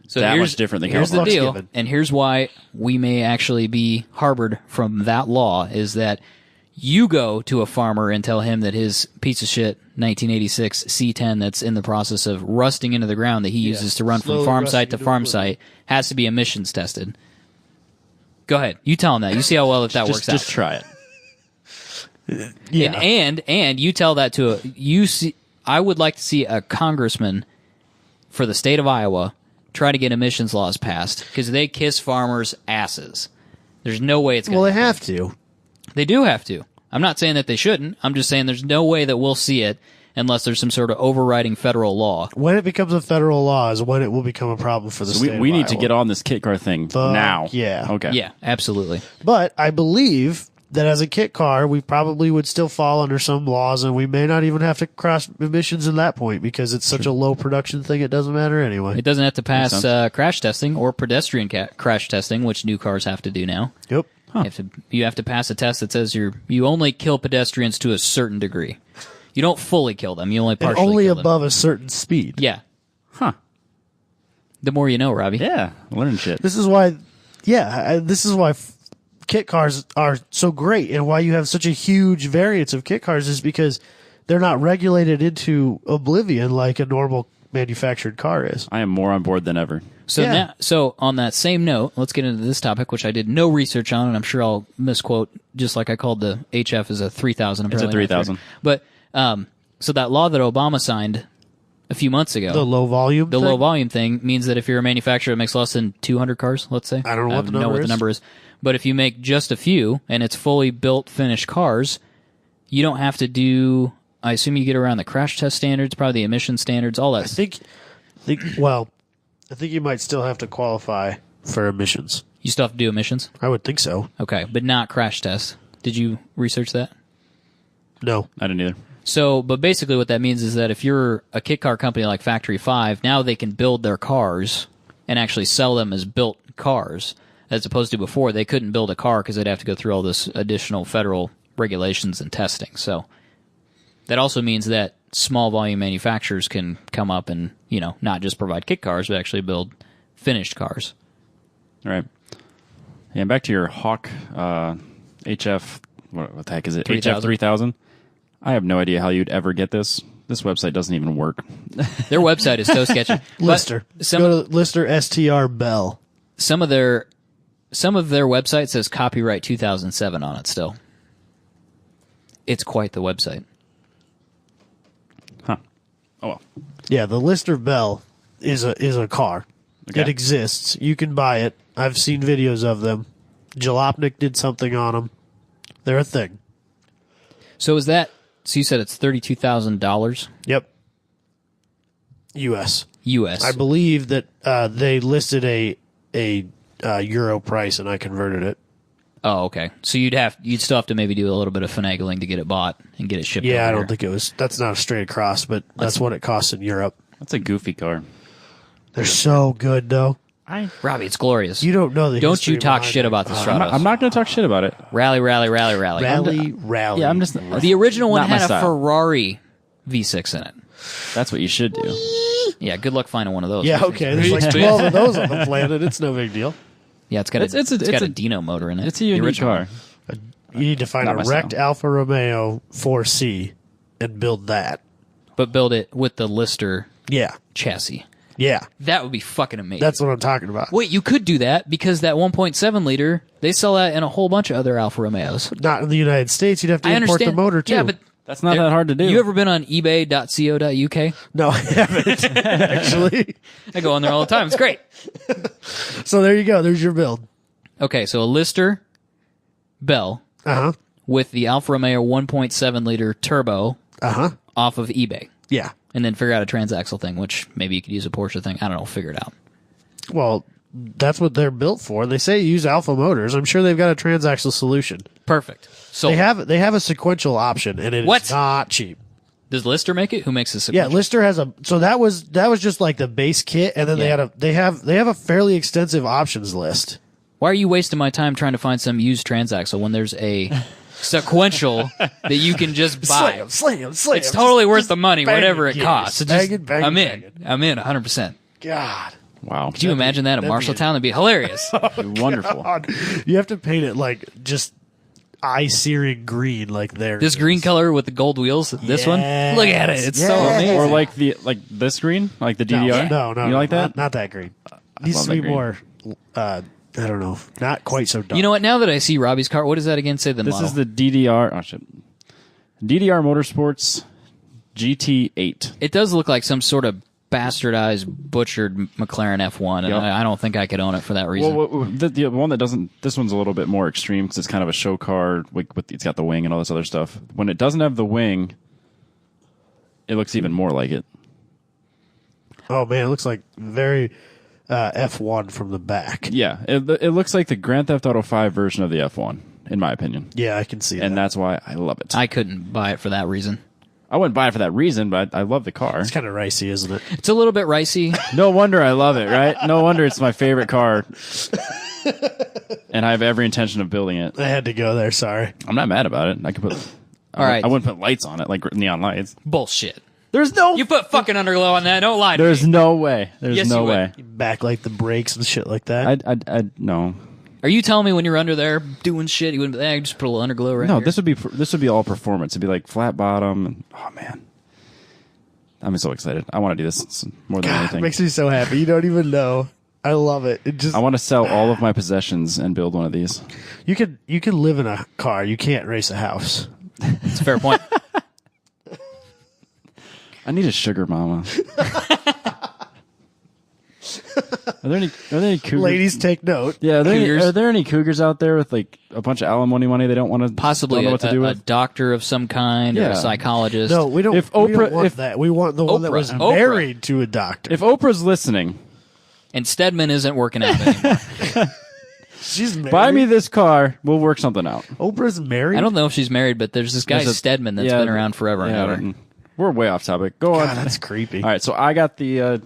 So that here's, much different than here's the California. deal, Luck's given. and here's why we may actually be harbored from that law, is that you go to a farmer and tell him that his piece of shit 1986 C10 that's in the process of rusting into the ground that he uses to run from slowly farm rusting site to into farm oblivion. site has to be emissions tested. Go ahead. You tell him that. You see how well that works Just out. try it. Yeah. And you tell that to I would like to see a congressman for the state of Iowa try to get emissions laws passed because they kiss farmers' asses. There's no way it's going to Well, they have to. They do have to. I'm not saying that they shouldn't. I'm just saying there's no way that we'll see it unless there's some sort of overriding federal law. When it becomes a federal law is when it will become a problem for the So state. we of need to Iowa. get on this kit car thing now. yeah. Okay. Yeah, absolutely. But I believe that as a kit car, we probably would still fall under some laws, and we may not even have to cross emissions at that point because it's such a low production thing. It doesn't matter anyway. It doesn't have to pass sense. crash testing or pedestrian crash testing, which new cars have to do now. Yep. You have to pass a test that says you only kill pedestrians to a certain degree. You don't fully kill them. You only And partially only kill them. above a certain speed. Yeah. Huh. The more you know, Robbie. Yeah. Learn shit. This is why. Yeah, this is why kit cars are so great, and why you have such a huge variance of kit cars is because they're not regulated into oblivion like a normal manufactured car is. I am more on board than ever. So Yeah. now, so on that same note, let's get into this topic, which I did no research on, and I'm sure I'll misquote, just like I called the HF as a 3000. It's a 3000. But so that law that Obama signed a few months ago, The low volume. the thing? low volume thing, means that if you're a manufacturer that makes less than 200 cars, let's say, I don't know what the number is. number is, but if you make just a few and it's fully built, finished cars, you don't have to do. I assume you get around the crash test standards, probably the emission standards, all that. I think. Well, I think you might still have to qualify for emissions. You still have to do emissions, I would think so. okay, but not crash tests. Did you research that? No. I didn't either. So, but basically what that means is that if you're a kit car company like Factory 5, now they can build their cars and actually sell them as built cars, as opposed to before they couldn't build a car because they'd have to go through all this additional federal regulations and testing. So that also means that small volume manufacturers can come up and, not just provide kit cars, but actually build finished cars. All right. Yeah, back to your Hawk HF. What the heck is it? 3000. HF 3000. I have no idea how you'd ever get this. This website doesn't even work. Their website is so sketchy. But Lister. Go to Lister STR Bell. some of their website says copyright 2007 on it still. It's quite the website. Huh. Oh, well. Yeah, the Lister Bell is a car. Okay. It exists. You can buy it. I've seen videos of them. Jalopnik did something on them. They're a thing. So is that? So you said it's $32,000 Yep. U.S. U.S. I believe that they listed a euro price, and I converted it. Oh, okay. So you'd still have to maybe do a little bit of finagling to get it bought and get it shipped. Yeah, over I don't here. think it was. That's not a straight across, but that's what it costs in Europe. That's a goofy car. They're so good, though. Robbie, it's glorious. You don't know the. Don't history you talk behind shit it. about the Stratos. I'm not going to talk shit about it. Rally. Rally. Yeah, I'm just. The original one Not my had a style. Ferrari V6 in it. That's what you should do. Yeah, good luck finding one of those. Yeah, okay. There's like 12 of those on the planet. It's no big deal. Yeah, it's got It's a a Dino motor in it. It's a The unique original car. one. You need to find Not a my wrecked style. Alfa Romeo 4C and build that. But build it with the Lister Yeah. chassis. Yeah. That would be fucking amazing. That's what I'm talking about. Wait, you could do that because that 1.7 liter, they sell that in a whole bunch of other Alfa Romeos. Not in the United States. You'd have to I import understand the motor, too. Yeah, but That's not that hard to do. you ever been on ebay.co.uk? No, I haven't, actually. I go on there all the time. It's great. So there you go. There's your build. Okay, so a Lister Bell Uh-huh. with the Alfa Romeo 1.7 liter turbo Uh-huh. off of eBay. Yeah. And then figure out a transaxle thing, which maybe you could use a Porsche thing. I don't know. Figure it out. Well, that's what they're built for. They say use Alpha Motors. I'm sure they've got a transaxle solution. Perfect. So They have a sequential option, and it What? is not cheap. does Lister make it? Who makes this? Yeah, Lister has a. So that was just like the base kit, and then Yeah. they have a fairly extensive options list. Why are you wasting my time trying to find some used transaxle when there's a sequential that you can just buy? Slam. It's totally worth the money, Bang whatever it, it yes. costs. So Bang just, it, bang it, I'm bang in. I'm in 100%. God. Wow. Could you imagine that in that'd be Marshalltown? That'd be hilarious. Wonderful. God. You have to paint it like just eye-searing green, like there. This green color with the gold wheels. This one. Yes. Look at it. It's so Yes. amazing. Or like this green, like the DDR. No. You like that? Not that green. Needs love to be that green. more. I don't know. Not quite so dark. You know what? Now that I see Robbie's car, what does that again say? The This model? is the DDR. Oh shit. DDR Motorsports GT8. It does look like some sort of bastardized, butchered McLaren F1, and Yep. I don't think I could own it for that reason. Well, the one that doesn't. This one's a little bit more extreme because it's kind of a show car. With it's got the wing and all this other stuff. When it doesn't have the wing, it looks even more like it. Oh man, it looks like very F1 from the back. Yeah, it looks like the Grand Theft Auto 5 version of the F1, in my opinion, Yeah, I can see and that. that's why I love it. I couldn't buy it for that reason. I wouldn't buy it for that reason, but I love the car. It's kind of ricey, isn't it? It's a little bit ricey. No wonder I love it, right? No wonder it's my favorite car. And I have every intention of building it. I had to go there. Sorry. I'm not mad about it. I could put. All right. I wouldn't put lights on it, like neon lights. Bullshit. There's no. You put fucking underglow on that. Don't lie to There's me. no way. There's Yes, no you would. way. Backlight the brakes and shit like that. I no. Are you telling me when you're under there doing shit, you wouldn't be, just put a little underglow right No, here? this would be all performance. It'd be like flat bottom. And, oh man, I'm so excited. I want to do this more than God, it anything. makes me so happy. You don't even know. I love it. It just I want to sell all of my possessions and build one of these. you can live in a car. You can't race a house. It's a fair point. I need a sugar mama. Are there any cougars? Ladies, take note. Yeah, Cougars? are there any cougars out there with like a bunch of alimony money they don't want to Possibly don't know a, what to do a with? doctor of some kind or Yeah. a psychologist. No, we don't. If we don't Oprah- want if- that. We want the one that Oprah. was Oprah. married to a doctor. If Oprah's listening, And Stedman isn't working out anymore. She's married. buy me this car. We'll work something out. Oprah's married. I don't know if she's married, but there's this guy There's a- Stedman that's yeah, been around forever and yeah, ever. We're way off topic. Go on. God, that's creepy. All right, so I got the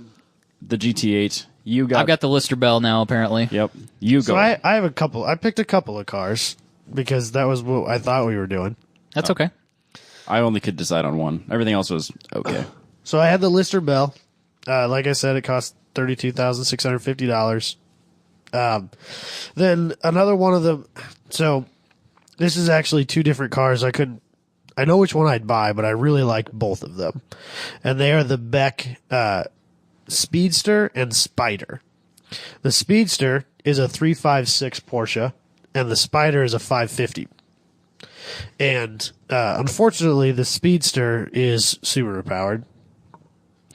GT8. You got. I've got the Lister Bell now, apparently. Yep. You So go. I have a couple. I picked a couple of cars because that was what I thought we were doing. That's okay. I only could decide on one. Everything else was okay. So I had the Lister Bell. Like I said, it cost $32,650. Then another one of them. So this is actually two different cars. I know which one I'd buy, but I really like both of them, and they are the Beck Speedster and Spider. The Speedster is a 356 Porsche, and the Spider is a 550. And unfortunately, the Speedster is Subaru powered.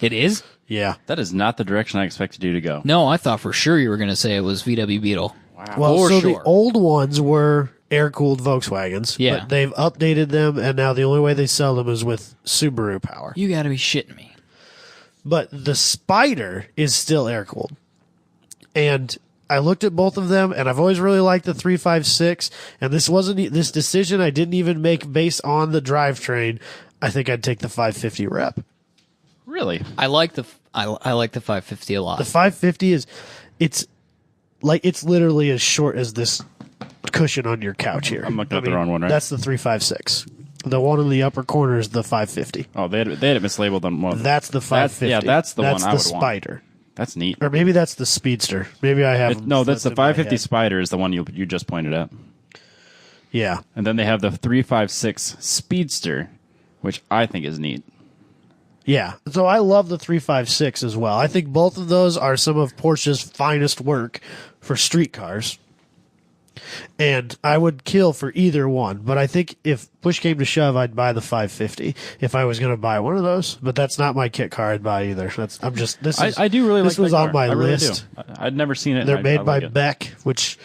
It is? Yeah. That is not the direction I expected you to go. No, I thought for sure you were going to say it was VW Beetle. Well, For so sure. the old ones were air-cooled Volkswagens, Yeah. but they've updated them, and now the only way they sell them is with Subaru power. You got to be shitting me. But the Spider is still air-cooled. And I looked at both of them, and I've always really liked the 356, and this decision I didn't even make based on the drivetrain. I think I'd take the 550 rep. Really? I like the 550 a lot. The 550 it's literally as short as this cushion on your couch here. I'm looking at the wrong one, right? That's the 356. The one in the upper corner is the 550. Oh, they had it mislabeled on one. That's the 550. That's the one I That's would the want. Spider. That's neat. Or maybe that's the Speedster. Maybe I have them No, that's the flipped in my 550 head. Spider is the one you just pointed at. Yeah. And then they have the 356 Speedster, which I think is neat. Yeah. So I love the 356 as well. I think both of those are some of Porsche's finest work for street cars. And I would kill for either one, but I think if push came to shove, I'd buy the 550 if I was going to buy one of those. But that's not my kit car I'd buy either. I do really like this was that on car. my I really list. do. I'd never seen it. They're and I made by like it. Beck, which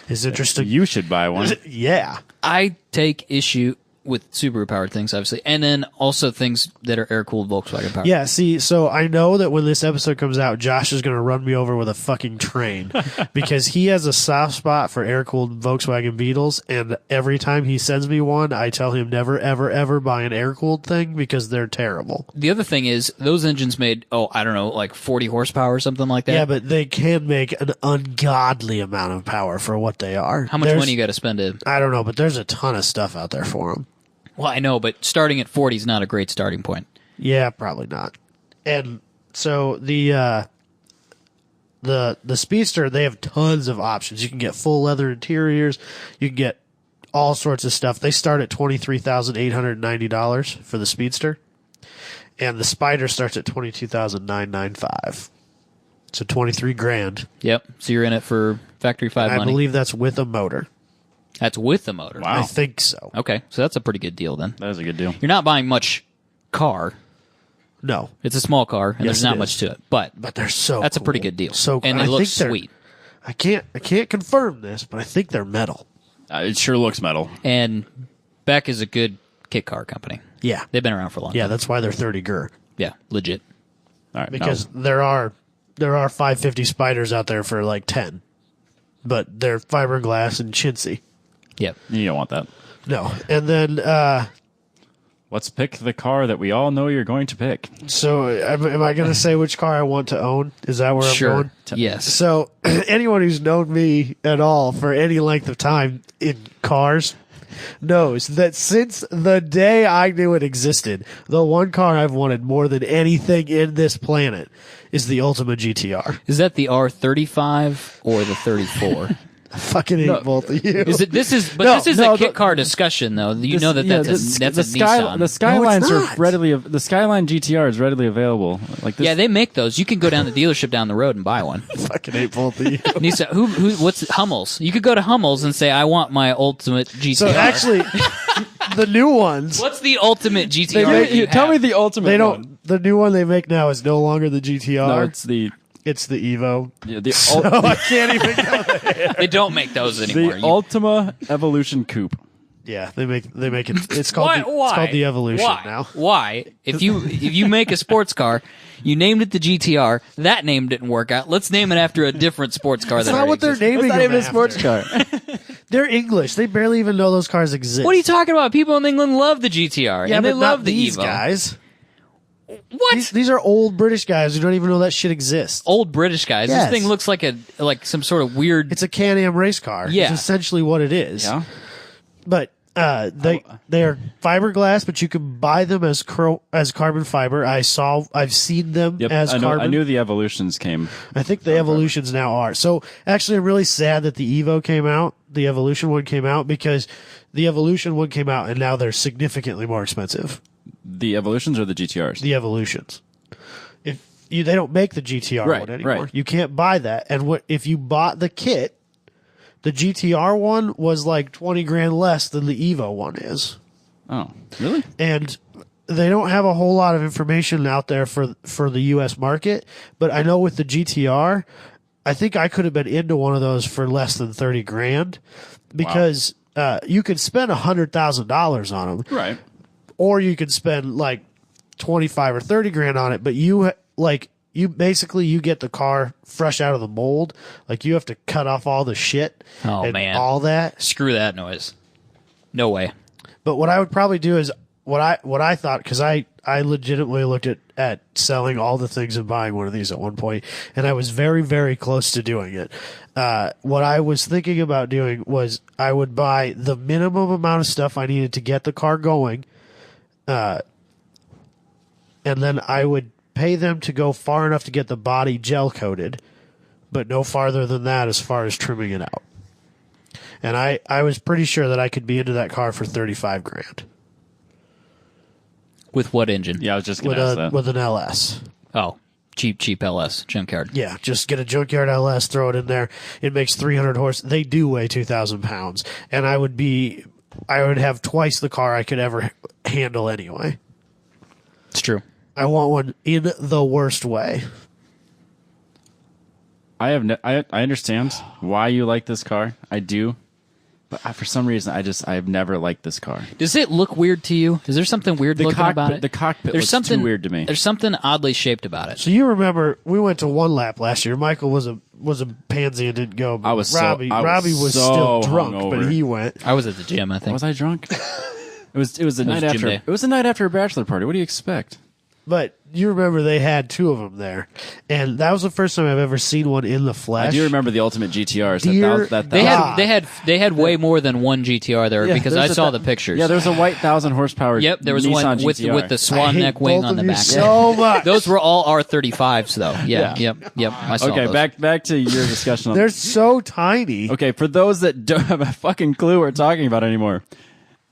is interesting. You should buy one. Yeah. I take issue. with Subaru powered things, obviously, and then also things that are air cooled Volkswagen powered. Yeah, see, so I know that when this episode comes out, Josh is going to run me over with a fucking train because he has a soft spot for air cooled Volkswagen Beetles, and every time he sends me one, I tell him never, ever, ever buy an air cooled thing because they're terrible. The other thing is those engines made, I don't know, like 40 horsepower or something like that. Yeah, but they can make an ungodly amount of power for what they are. How much money you got to spend to? I don't know, but there's a ton of stuff out there for them. Well, I know, but starting at 40 is not a great starting point. Yeah, probably not. And so the Speedster, they have tons of options. You can get full leather interiors. You can get all sorts of stuff. They start at $23,890 for the Speedster, and the Spider starts at $22,995. So $23,000. Yep. So you're in it for factory 5 money. I believe that's with a motor. That's with the motor. Wow. I think so. Okay, so that's a pretty good deal then. That is a good deal. You're not buying much car. No, It's a small car, and Yes, there's not it much is. to it. But but they're so that's a pretty cool. good deal. So cool. And they I look think they're- sweet. I can't confirm this, but I think they're metal. It sure looks metal. And Beck is a good kit car company. Yeah. They've been around for a long Yeah, time. that's why they're 30 gur. Yeah, legit. All right, Because no. there are 550 Spiders out there for like 10. But they're fiberglass and chintzy. Yep. You don't want that. No. And then Let's pick the car that we all know you're going to pick. so am I going to say which car I want to own? Is that where I'm Sure. going? Yes. So anyone who's known me at all for any length of time in cars knows that since the day I knew it existed, the one car I've wanted more than anything in this planet is the Ultima GTR. Is that the R35 or the 34? I fucking hate both of you. Is it? This is a kit car discussion, though. You know that's a Nissan. The Skylines it's are not. the Skyline GTR is readily available. Like this, Yeah, they make those. You can go down the dealership down the road and buy one. fucking hate both of you. Nissan. What's Hummels? You could go to Hummels and say, "I want my ultimate GTR." So actually, the new ones, what's the ultimate GTR? They make- that you tell me have? the ultimate. they one. don't. The new one they make now is no longer the GTR. No, it's the Evo. the I can't even go there. They don't make those anymore. the Ultima Evolution Coupe. Yeah, they make it. It's called Why? it's called the Evolution Why? now. Why? If you make a sports car, you named it the GTR. That name didn't work out. Let's name it after a different sports car. That's that not already what they're exists. naming. Not them even a sports after. car. They're English. They barely even know those cars exist. What are you talking about? People in England love the GTR, Yeah, and but they love not the these Evo. guys. What? These are old British guys who don't even know that shit exists. Old British guys. Yes. This thing looks like some sort of weird. It's a Can-Am race car. Yeah. It's essentially what it is. Yeah. But they are fiberglass, but you can buy them as carbon fiber. I've seen them Yep. as I carbon. knew the Evolutions came. I think the Evolutions now are. So actually, I'm really sad that the Evo came out. The Evolution one came out because the Evolution one came out, and now they're significantly more expensive. The Evolutions or the GTRs? The Evolutions. They don't make the GTR Right, one anymore. right. You can't buy that. And if you bought the kit, the GTR one was like $20,000 less than the Evo one is. Oh, really? And they don't have a whole lot of information out there for the U.S. market. But I know with the GTR, I think I could have been into one of those for less than $30,000 because you could spend $100,000 on them, Right. or you could spend like 25 or 30 grand on it. But you basically get the car fresh out of the mold. Like you have to cut off all the shit and man. all that. Screw that noise. No way. But what I would probably do is what I thought, because I legitimately looked at selling all the things and buying one of these at one point, and I was very, very close to doing it. What I was thinking about doing was I would buy the minimum amount of stuff I needed to get the car going, and then I would pay them to go far enough to get the body gel coated, but no farther than that as far as trimming it out. And I was pretty sure that I could be into that car for $35,000 With what engine? Yeah, I was just going to ask that. with an LS. Oh, cheap LS junkyard. Yeah, just get a junkyard LS, throw it in there. It makes 300 horse. They do weigh 2,000 pounds, and I would have twice the car I could ever handle anyway. It's true. I want one in the worst way. I understand why you like this car. I do. But for some reason, I've never liked this car. Does it look weird to you? Is there something weird looking about it? The cockpit looks too weird to me. There's something oddly shaped about it. So you remember we went to one lap last year. Michael was a pansy and didn't go. But Robbie was still drunk, hungover. but he went. I was at the gym, I think. Was I drunk? It was the night after. day. It was the night after a bachelor party. What do you expect? But you remember they had two of them there, and that was the first time I've ever seen one in the flesh. I do remember the Ultimate GTRs. They had way more than one GTR there because I saw the pictures. Yeah, there was a white 1,000 horsepower. Yep, there was Nissan one GTR. with the swan neck wing on the back. So much. Those were all R35s though. Yeah. Yep. I saw Okay, those. back to your discussion. They're so tiny. Okay, for those that don't have a fucking clue what we're talking about anymore,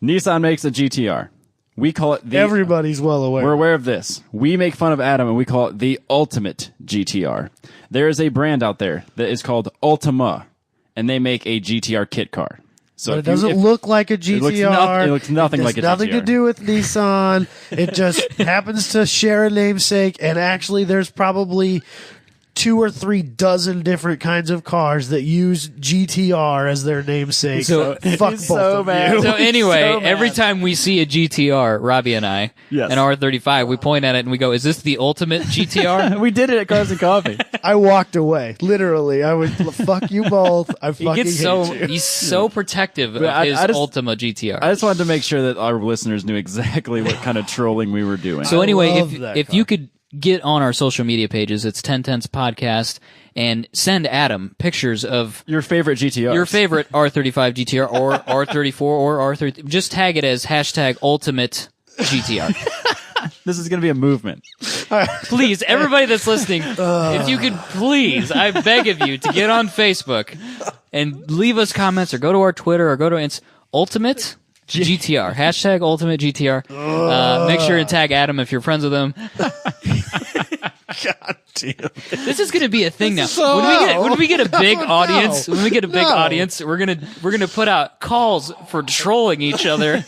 Nissan makes a GTR. We call it the... Everybody's well aware. We're aware of this. We make fun of Adam, and we call it the Ultimate GTR. There is a brand out there that is called Ultima, and they make a GTR kit car. So but it doesn't look like a GTR. It looks nothing like a GTR. It has nothing to do with Nissan. It just happens to share a namesake, and actually there's probably 2 or 3 dozen different kinds of cars that use GTR as their namesake. So- fuck both of you. So anyway, So mad. every time we see a GTR, Robbie and I, Yes. an R35, we point at it and we go, "Is this the ultimate GTR?" we did it at Cars and Coffee. I walked away. Literally, I would fuck you both. I fucking hate you. He's so protective of I his just- Ultima GTR. I just wanted to make sure that our listeners knew exactly what kind of trolling we were doing. So anyway, love that if car. you could get on our social media pages, it's 1010s podcast, and send Adam pictures of your favorite GTR. your favorite R35 GTR or R34 or R30. Just tag it as hashtag ultimate GTR. This is going to be a movement. Please, everybody that's listening, if you could please, I beg of you to get on Facebook and leave us comments or go to our Twitter or go to Ultimate GTR. Hashtag Ultimate GTR. Make sure and tag Adam if you're friends with him. God damn. This is going to be a thing now. so When we get a big No. audience, when we get a big No. audience, we're gonna put out calls for trolling each other.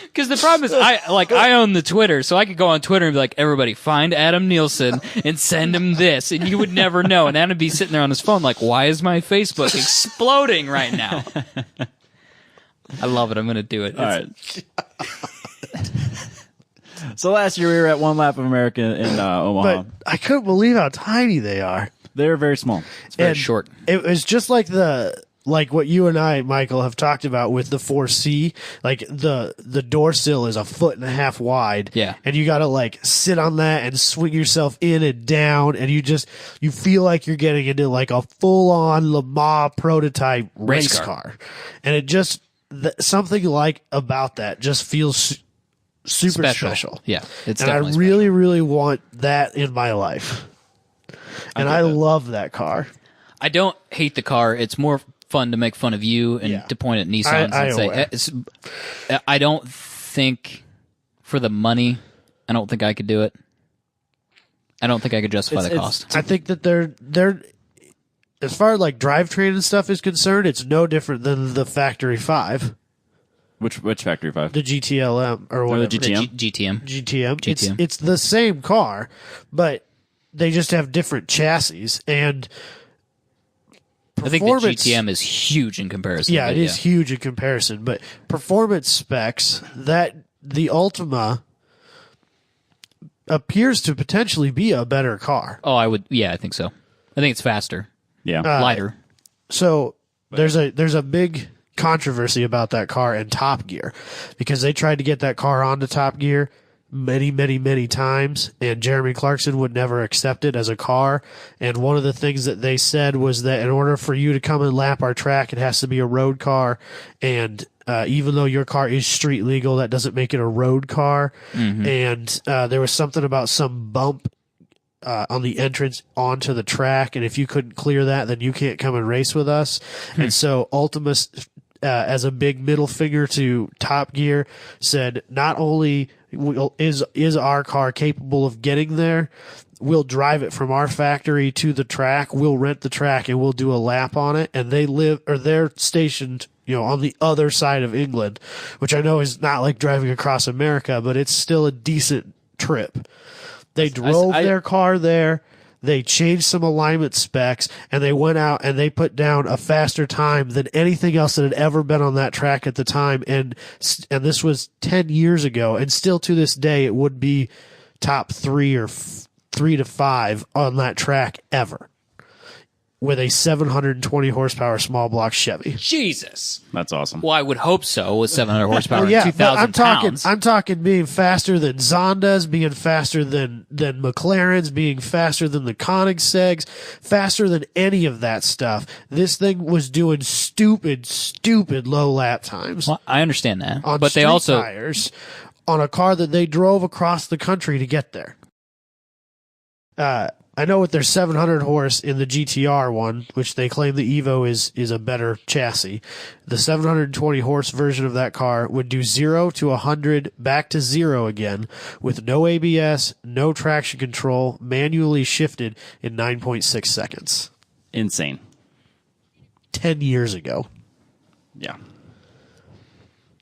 Because the problem is, I own the Twitter, so I could go on Twitter and be like, everybody, find Adam Nielsen and send him this, and you would never know. And Adam would be sitting there on his phone like, why is my Facebook exploding right now? I love it. I'm going to do it. All right. So last year we were at One Lap of America in Omaha. But I couldn't believe how tiny they are. They're very small. It's very and short. It was just like what you and I, Michael, have talked about with the 4C. Like the door sill is 1.5 feet wide. Yeah. And you gotta like sit on that and swing yourself in and down, and you feel like you're getting into like a full on Le Mans prototype race car. And it just something like about that just feels super special. Yeah, it's And I definitely really, really want that in my life. And I love that car. I don't hate the car. It's more fun to make fun of you and to point at Nissans and say, I don't think for the money, I don't think I could do it. I don't think I could justify the cost. I think that they're as far as like drivetrain and stuff is concerned, it's no different than the Factory 5, Which Factory 5? the GTLM or whatever. the GTM? GTM. It's the same car, but they just have different chassis and I think the GTM is huge in comparison. Yeah, it is huge in comparison, but performance specs, that the Ultima appears to potentially be a better car. Oh, I think so. I think it's faster, Yeah. lighter. So there's a big controversy about that car and Top Gear, because they tried to get that car onto Top Gear many, many, many times, and Jeremy Clarkson would never accept it as a car. And one of the things that they said was that in order for you to come and lap our track, it has to be a road car. And even though your car is street legal, that doesn't make it a road car. Mm-hmm. And there was something about some bump on the entrance onto the track, and if you couldn't clear that, then you can't come and race with us. And so Ultimus, as a big middle finger to Top Gear, said not only is our car capable of getting there, we'll drive it from our factory to the track, we'll rent the track, and we'll do a lap on it. And they're stationed, on the other side of England, which I know is not like driving across America, but it's still a decent trip. They drove their car there. They changed some alignment specs, and they went out and they put down a faster time than anything else that had ever been on that track at the time. And this was 10 years ago, and still to this day, it would be top 3 or 3 to 5 on that track ever, with a 720 horsepower small block Chevy. Jesus. That's awesome. Well, I would hope so with 700 horsepower Yeah, and 2,000 pounds. I'm talking being faster than Zondas, being faster than McLarens, being faster than the Koenigsegg's, faster than any of that stuff. This thing was doing stupid low lap times Well, I understand that. on But street they also, tires on a car that they drove across the country to get there. I know with their 700 horse in the GTR one, which they claim the Evo is a better chassis, the 720 horse version of that car would do 0 to 100 back to 0 again with no ABS, no traction control, manually shifted in 9.6 seconds. Insane. 10 years ago. Yeah.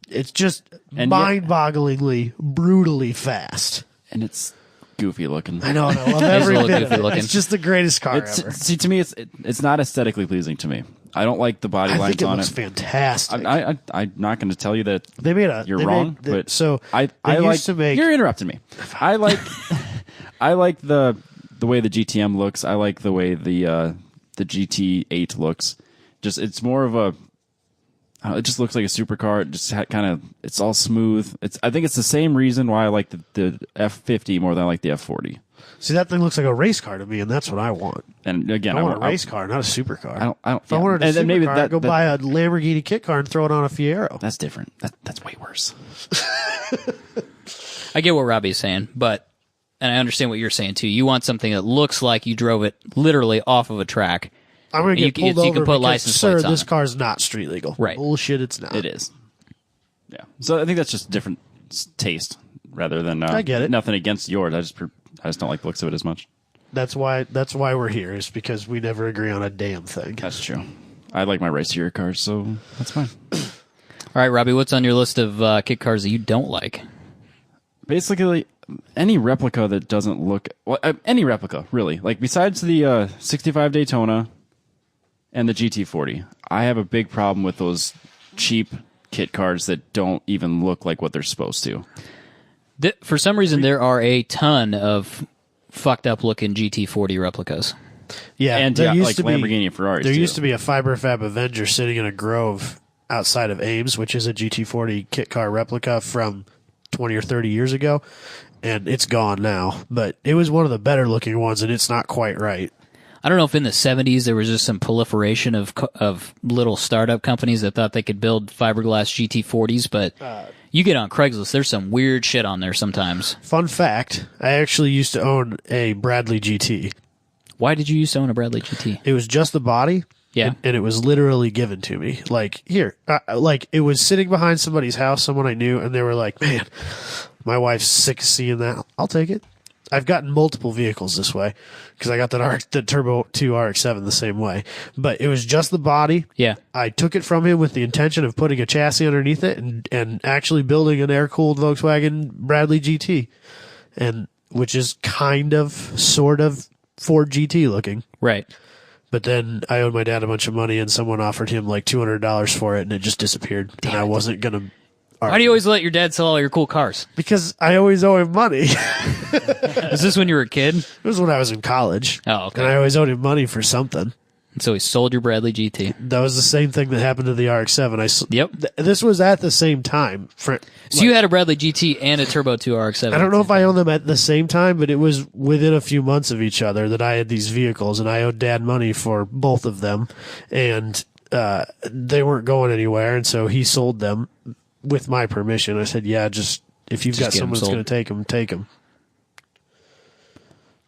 It's just And mind-bogglingly, brutally fast. And it's goofy looking. I know, and I love every a little bit of goofy it. looking. It's just the greatest car ever. See, to me, it's not aesthetically pleasing to me. I don't like the body I lines think it on looks it. fantastic. I'm not going to tell you that They made a. you're they wrong, made- but so I they like. used to make. You're interrupting me. I like. I like the way the GTM looks. I like the way the GT8 looks. Just it's more of a. It just looks like a supercar. It just kind of. It's all smooth. I think it's the same reason why I like the F50 more than I like the F40. See, that thing looks like a race car to me, and that's what I want. And again, I want a race car, not a supercar. I don't. If I wanted a and then maybe supercar, I'd go buy a Lamborghini kit car and throw it on a Fiero. That's different. That's way worse. I get what Robbie's saying, but, and I understand what you're saying too. You want something that looks like you drove it literally off of a track. I'm going to get pulled over you can put because, license sir, plates on this it. car's not street legal. Right. Bullshit, it's not. It is. Yeah. So I think that's just different taste rather than. I get it. Nothing against yours. I just don't like the looks of it as much. That's why we're here, is because we never agree on a damn thing. That's true. I like my racier cars, so that's fine. All right, Robbie, what's on your list of kit cars that you don't like? Basically, any replica that doesn't look any replica really. Like besides the 65 Daytona and the GT40, I have a big problem with those cheap kit cars that don't even look like what they're supposed to. For some reason, there are a ton of fucked up looking GT40 replicas. Yeah, And there used like to be, Lamborghini and Ferraris. There too. used to be a Fiberfab Avenger sitting in a grove outside of Ames, which is a GT40 kit car replica from 20 or 30 years ago, and it's gone now. But it was one of the better looking ones, and it's not quite right. I don't know if in the 70s there was just some proliferation of little startup companies that thought they could build fiberglass GT40s, but you get on Craigslist, there's some weird shit on there sometimes. Fun fact, I actually used to own a Bradley GT. Why did you used to own a Bradley GT? It was just the body. Yeah. And it was literally given to me. Like, here. Like, it was sitting behind somebody's house, someone I knew, and they were like, man, my wife's sick of seeing that. I'll take it. I've gotten multiple vehicles this way because I got the Turbo 2 RX-7 the same way. But it was just the body. Yeah. I took it from him with the intention of putting a chassis underneath it and actually building an air-cooled Volkswagen Bradley GT, and which is kind of, sort of Ford GT looking. Right. But then I owed my dad a bunch of money, and someone offered him like $200 for it, and it just disappeared. And I wasn't going to. Why do you always let your dad sell all your cool cars? Because I always owe him money. Was this when you were a kid? It was when I was in college. Oh, okay. And I always owed him money for something. And so he sold your Bradley GT. That was the same thing that happened to the RX-7. Yep. This was at the same time. So you had a Bradley GT and a Turbo 2 RX-7. I don't know if I owned them at the same time, but it was within a few months of each other that I had these vehicles, and I owed Dad money for both of them, and they weren't going anywhere, and so he sold them with my permission. I said, yeah, just if you've got get 'em someone that's sold. going to take them, take them.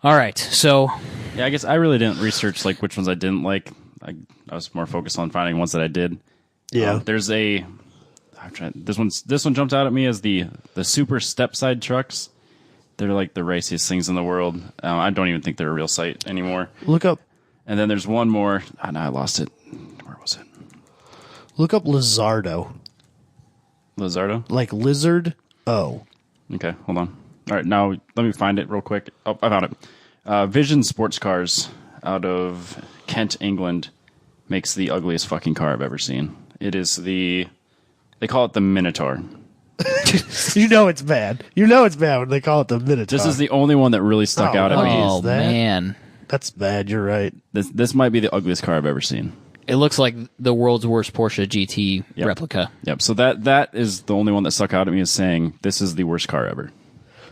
All right. So Yeah, I guess I really didn't research like which ones I didn't like. I was more focused on finding ones that I did. Yeah. There's a. This one jumped out at me as the super step-side trucks. They're like the raciest things in the world. I don't even think they're a real site anymore. Look up And then there's one more. Oh, no, I lost it. Where was it? Lizardo. Lizardo? Like lizard. Oh. Okay, hold on. All right, now let me find it real quick. Oh, I found it. Vision Sports Cars out of Kent, England, makes the ugliest fucking car I've ever seen. It is they call it the Minotaur. You know it's bad. You know it's bad when they call it the Minotaur. This is the only one that really stuck out at me. Oh, that? man. That's bad. You're right. This might be the ugliest car I've ever seen. It looks like the world's worst Porsche GT Yep. replica. Yep. So that is the only one that stuck out at me as saying this is the worst car ever.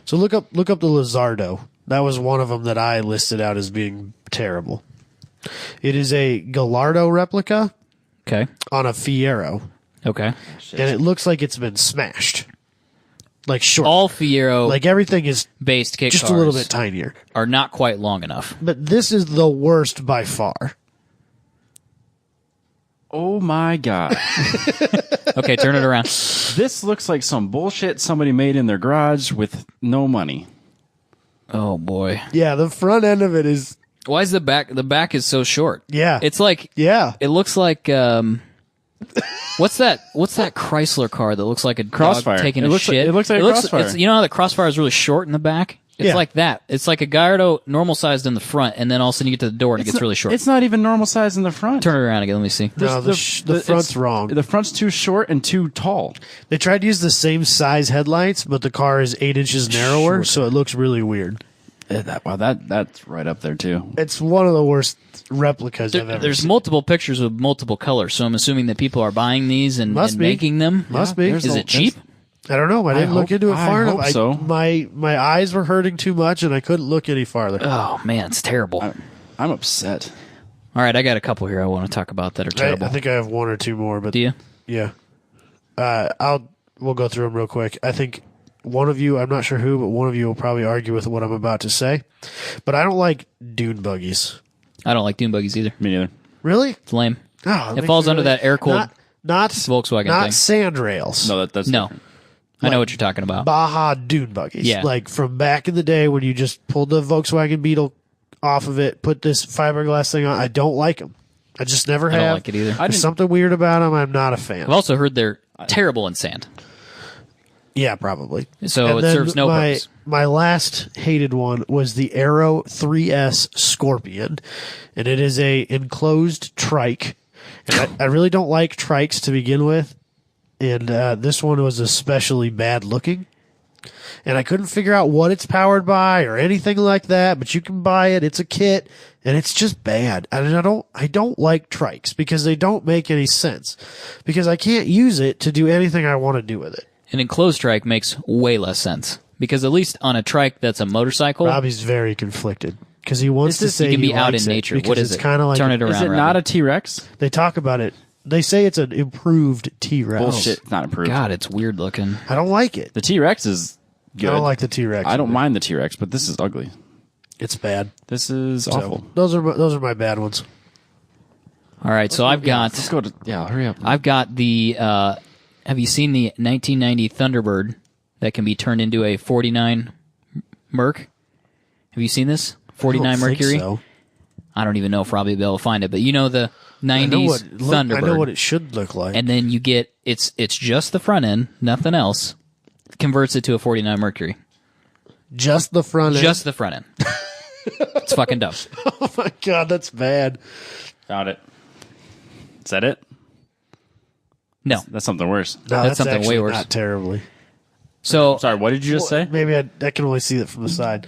So look up the Lizardo. That was one of them that I listed out as being terrible. It is a Gallardo replica Okay. on a Fiero, Okay. and it looks like it's been smashed. Like short. All Fiero Like everything is based kit just cars a little bit tinier. are not quite long enough. But this is the worst by far. Oh my god. Okay, turn it around. This looks like some bullshit somebody made in their garage with no money. Oh boy. Yeah, the front end of it is. Why is the back? The back is so short. Yeah. It's like. Yeah. It looks like. What's that? What's that Chrysler car that looks like a Crossfire. dog taking It a looks like- shit? it looks like a Crossfire. It's, you know how the Crossfire is really short in the back? It's Yeah. like that. It's like a Gallardo normal sized in the front, and then all of a sudden you get to the door and it gets really short. It's not even normal size in the front. Turn it around again. Let me see. No, the front's it's- wrong. The front's too short and too tall. They tried to use the same size headlights, but the car is 8 inches narrower, so it looks really weird. That's right up there too. It's one of the worst replicas I've ever There's seen. multiple pictures with multiple colors, so I'm assuming that people are buying these and, Must and be. making them. Must be. Is it cheap? I don't know. I didn't look into it far enough. hope so. My eyes were hurting too much, and I couldn't look any farther. Oh man, it's terrible. I'm upset. All right, I got a couple here I want to talk about that are terrible. I think I have one or two more, but Do you? yeah. We'll go through them real quick. I think one of you, I'm not sure who, but one of you will probably argue with what I'm about to say. But I don't like dune buggies. I don't like dune buggies either. Me neither. Really? It's lame. Oh, It falls under that air-cooled not Volkswagen not thing. sand rails. No, that's No. different. I know what you're talking about. Baja dune buggies. Yeah. Like from back in the day when you just pulled the Volkswagen Beetle off of it, put this fiberglass thing on. I don't like them. I just never I have. don't like it either. There's something weird about them. I'm not a fan. I've also heard they're terrible in sand. Yeah, probably. So And it then serves no purpose. My last hated one was the Aero 3S Scorpion, and it is a enclosed trike. And I really don't like trikes to begin with, and this one was especially bad looking. And I couldn't figure out what it's powered by or anything like that, but you can buy it. It's a kit, and it's just bad. And I don't like trikes because they don't make any sense, because I can't use it to do anything I want to do with it. An enclosed trike makes way less sense because at least on a trike that's a motorcycle, Robbie's very conflicted because he wants to say you can be he out in likes it nature. because What is it's it? kind of like Turn it around. Is it Robbie. not a T-Rex? They talk about it. They say it's an improved T-Rex. Bullshit. It's not improved. God, it's weird looking. I don't like it. The T-Rex is good. I don't like the T-Rex. I don't either. mind the T-Rex, but this is ugly. It's bad. This is So, awful. those are my bad ones. All right, so I've got Let's go to hurry up. I've got the have you seen the 1990 Thunderbird that can be turned into a 49 Merc? Have you seen this? 49 I don't think Mercury? so. I don't even know if Robbie will be able to find it, but you know the I know 90s Thunderbird. I know what it should look like. And then you get it's just the front end, nothing else. Converts it to a 49 Mercury. just the front end. Just the front end. It's fucking dumb. Oh my god, that's bad. Found it. Is that it? No. That's something worse. No, That's something actually way worse. Not terribly. So Sorry, what did you just say? Maybe I can only see it from the side.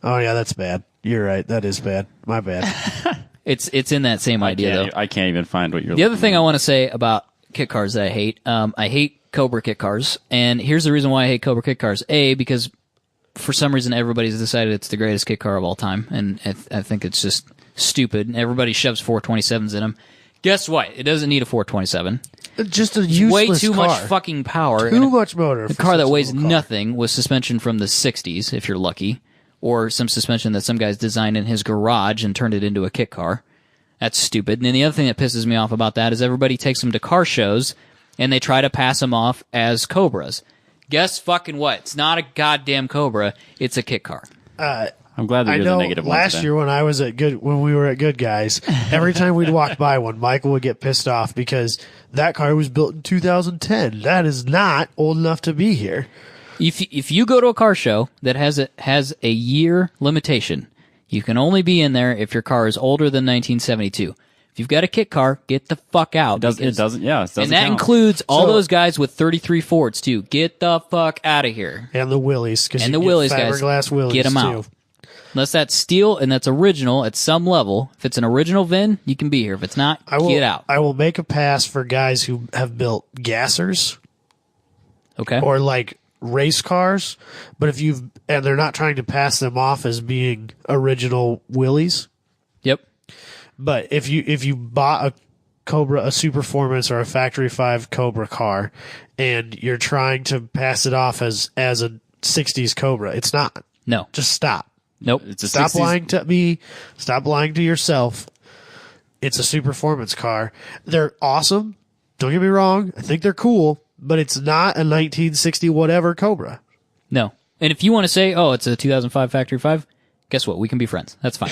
Oh yeah, that's bad. You're right. That is bad. My bad. it's in that same idea though. I can't even find what you're The other thing I want to say about kit cars that I hate Cobra kit cars, and here's the reason why I hate Cobra kit cars. A, because for some reason everybody's decided it's the greatest kit car of all time, and I think it's just stupid. And everybody shoves 427s in them. Guess what? It doesn't need a 427. Just a useless Way too car. much fucking power. Too much motor. A for car such that weighs little car. nothing with suspension from the 60s, if you're lucky, or some suspension that some guy's designed in his garage and turned it into a kit car. That's stupid. And then the other thing that pisses me off about that is everybody takes them to car shows and they try to pass them off as Cobras. Guess fucking what? It's not a goddamn Cobra. It's a kit car. I'm glad that I you're know the negative one last today. year when we were at Good Guys, every time we'd walk by one, Michael would get pissed off because that car was built in 2010. That is not old enough to be here. If you go to a car show that has a year limitation, You can only be in there if your car is older than 1972. If you've got a kit car, get the fuck out. It doesn't and that includes all those guys with 33 Fords, too. Get the fuck out of here. And the Willies. And the Willies, guys. Willies, get them out. Unless that's steel and that's original at some level. If it's an original VIN, you can be here. If it's not, get out. I will make a pass for guys who have built gassers. Okay. Or like race cars. But and they're not trying to pass them off as being original Willies. Yep. But if you bought a Cobra, a Superformance, or a Factory 5 Cobra car, and you're trying to pass it off as a 60s Cobra, it's not. No. Just stop. Nope. Stop lying to me. Stop lying to yourself. It's a Superformance car. They're awesome. Don't get me wrong. I think they're cool, but it's not a 1960 whatever Cobra. No. And if you want to say, oh, it's a 2005 Factory 5, guess what? We can be friends. That's fine.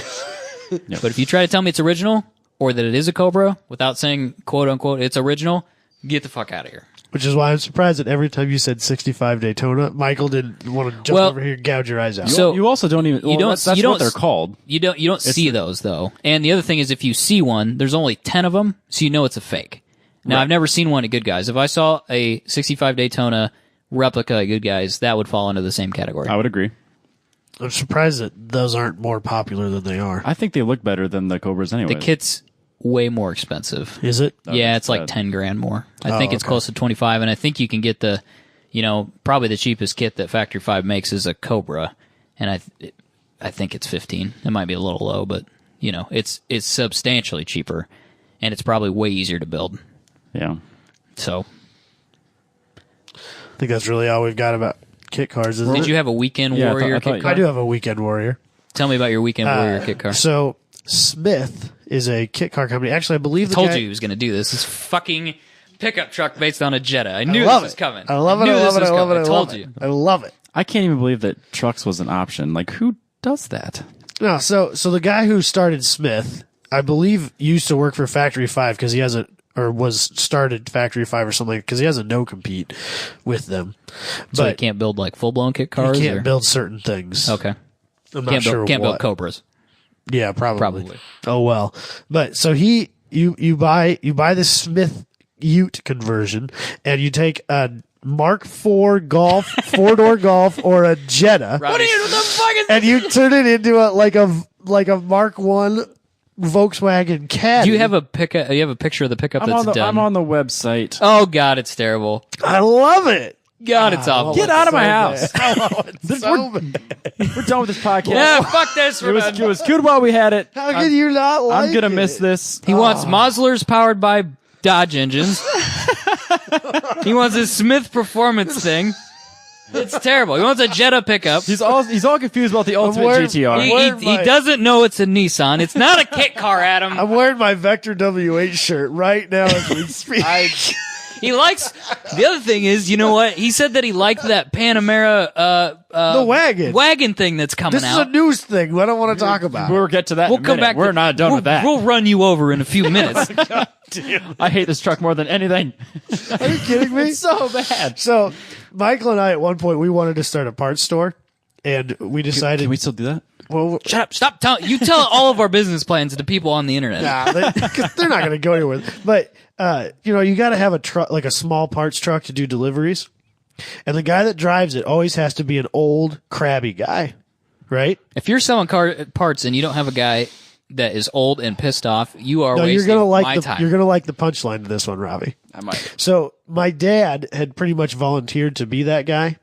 Yep. But if you try to tell me it's original or that it is a Cobra without saying, quote unquote, it's original, get the fuck out of here. Which is why I'm surprised that every time you said 65 Daytona, Michael didn't want to jump over here and gouge your eyes out. So you also don't even. That's what they're called. You don't see those though. And the other thing is, if you see one, there's only 10 of them, so you know it's a fake. Now I've never seen one at Good Guys. If I saw a 65 Daytona replica at Good Guys, that would fall into the same category. I would agree. I'm surprised that those aren't more popular than they are. I think they look better than the Cobras anyway. The kit's way more expensive. Is it? Yeah, it's like 10 grand more. I think it's close to 25, and I think you can get probably the cheapest kit that Factory 5 makes is a Cobra, and I think it's 15. It might be a little low, but it's substantially cheaper, and it's probably way easier to build. Yeah. So I think that's really all we've got about kit cars, isn't it? Did you have a Weekend Warrior kit car? I do have a Weekend Warrior. Tell me about your Weekend Warrior kit car. So Smith is a kit car company. Actually, I believe I told you he was going to do this. This fucking pickup truck based on a Jetta. I knew this was coming. I love it. I love it. I love it. I told you. I love it. I can't even believe that trucks was an option. Like, who does that? No, so the guy who started Smith, I believe, used to work for Factory 5 because he has started Factory 5 or something because he has a no compete with them. So he can't build like full blown kit cars. He can't build certain things. Okay. I'm not sure can't what. build Cobras. Yeah, probably. Oh well, but so you buy this Smith Ute conversion, and you take a Mark IV Golf, 4-door Golf, or a Jetta. What are you? What the fuck is? And you turn it into a Mark I Volkswagen Caddy. Do you have a pickup? You have a picture of the pickup that's done? I'm on the website. Oh God, it's terrible. I love it. God, it's awful. Get out of my house. It's so bad. We're done with this podcast. Yeah, fuck this. It was good while we had it. How can you not like it? I'm gonna miss this. He wants Moslers powered by Dodge engines. He wants his Smith Performance thing. It's terrible. He wants a Jetta pickup. He's all confused about the Ultimate GTR. He doesn't know it's a Nissan. It's not a kit car, Adam. I'm wearing my Vector W8 shirt right now as we speak. He likes. The other thing is, you know what? He said that he liked that Panamera the wagon thing that's coming This is a news thing. I don't want to talk about. We'll get to that. We'll in a come minute. back. We're not done with that. We'll run you over in a few minutes. I hate this truck more than anything. Are you kidding me? It's so bad. So, Michael and I, at one point, we wanted to start a parts store, and we decided. Can we still do that? Well, Shut up! Stop telling. You tell all of our business plans to people on the internet. nah, they're not going to go anywhere. But you got to have a truck, like a small parts truck, to do deliveries, and the guy that drives it always has to be an old, crabby guy, right? If you're selling car parts and you don't have a guy that is old and pissed off, you are wasting you're gonna like my time. You're going to like the punchline to this one, Robbie. I might. So my dad had pretty much volunteered to be that guy,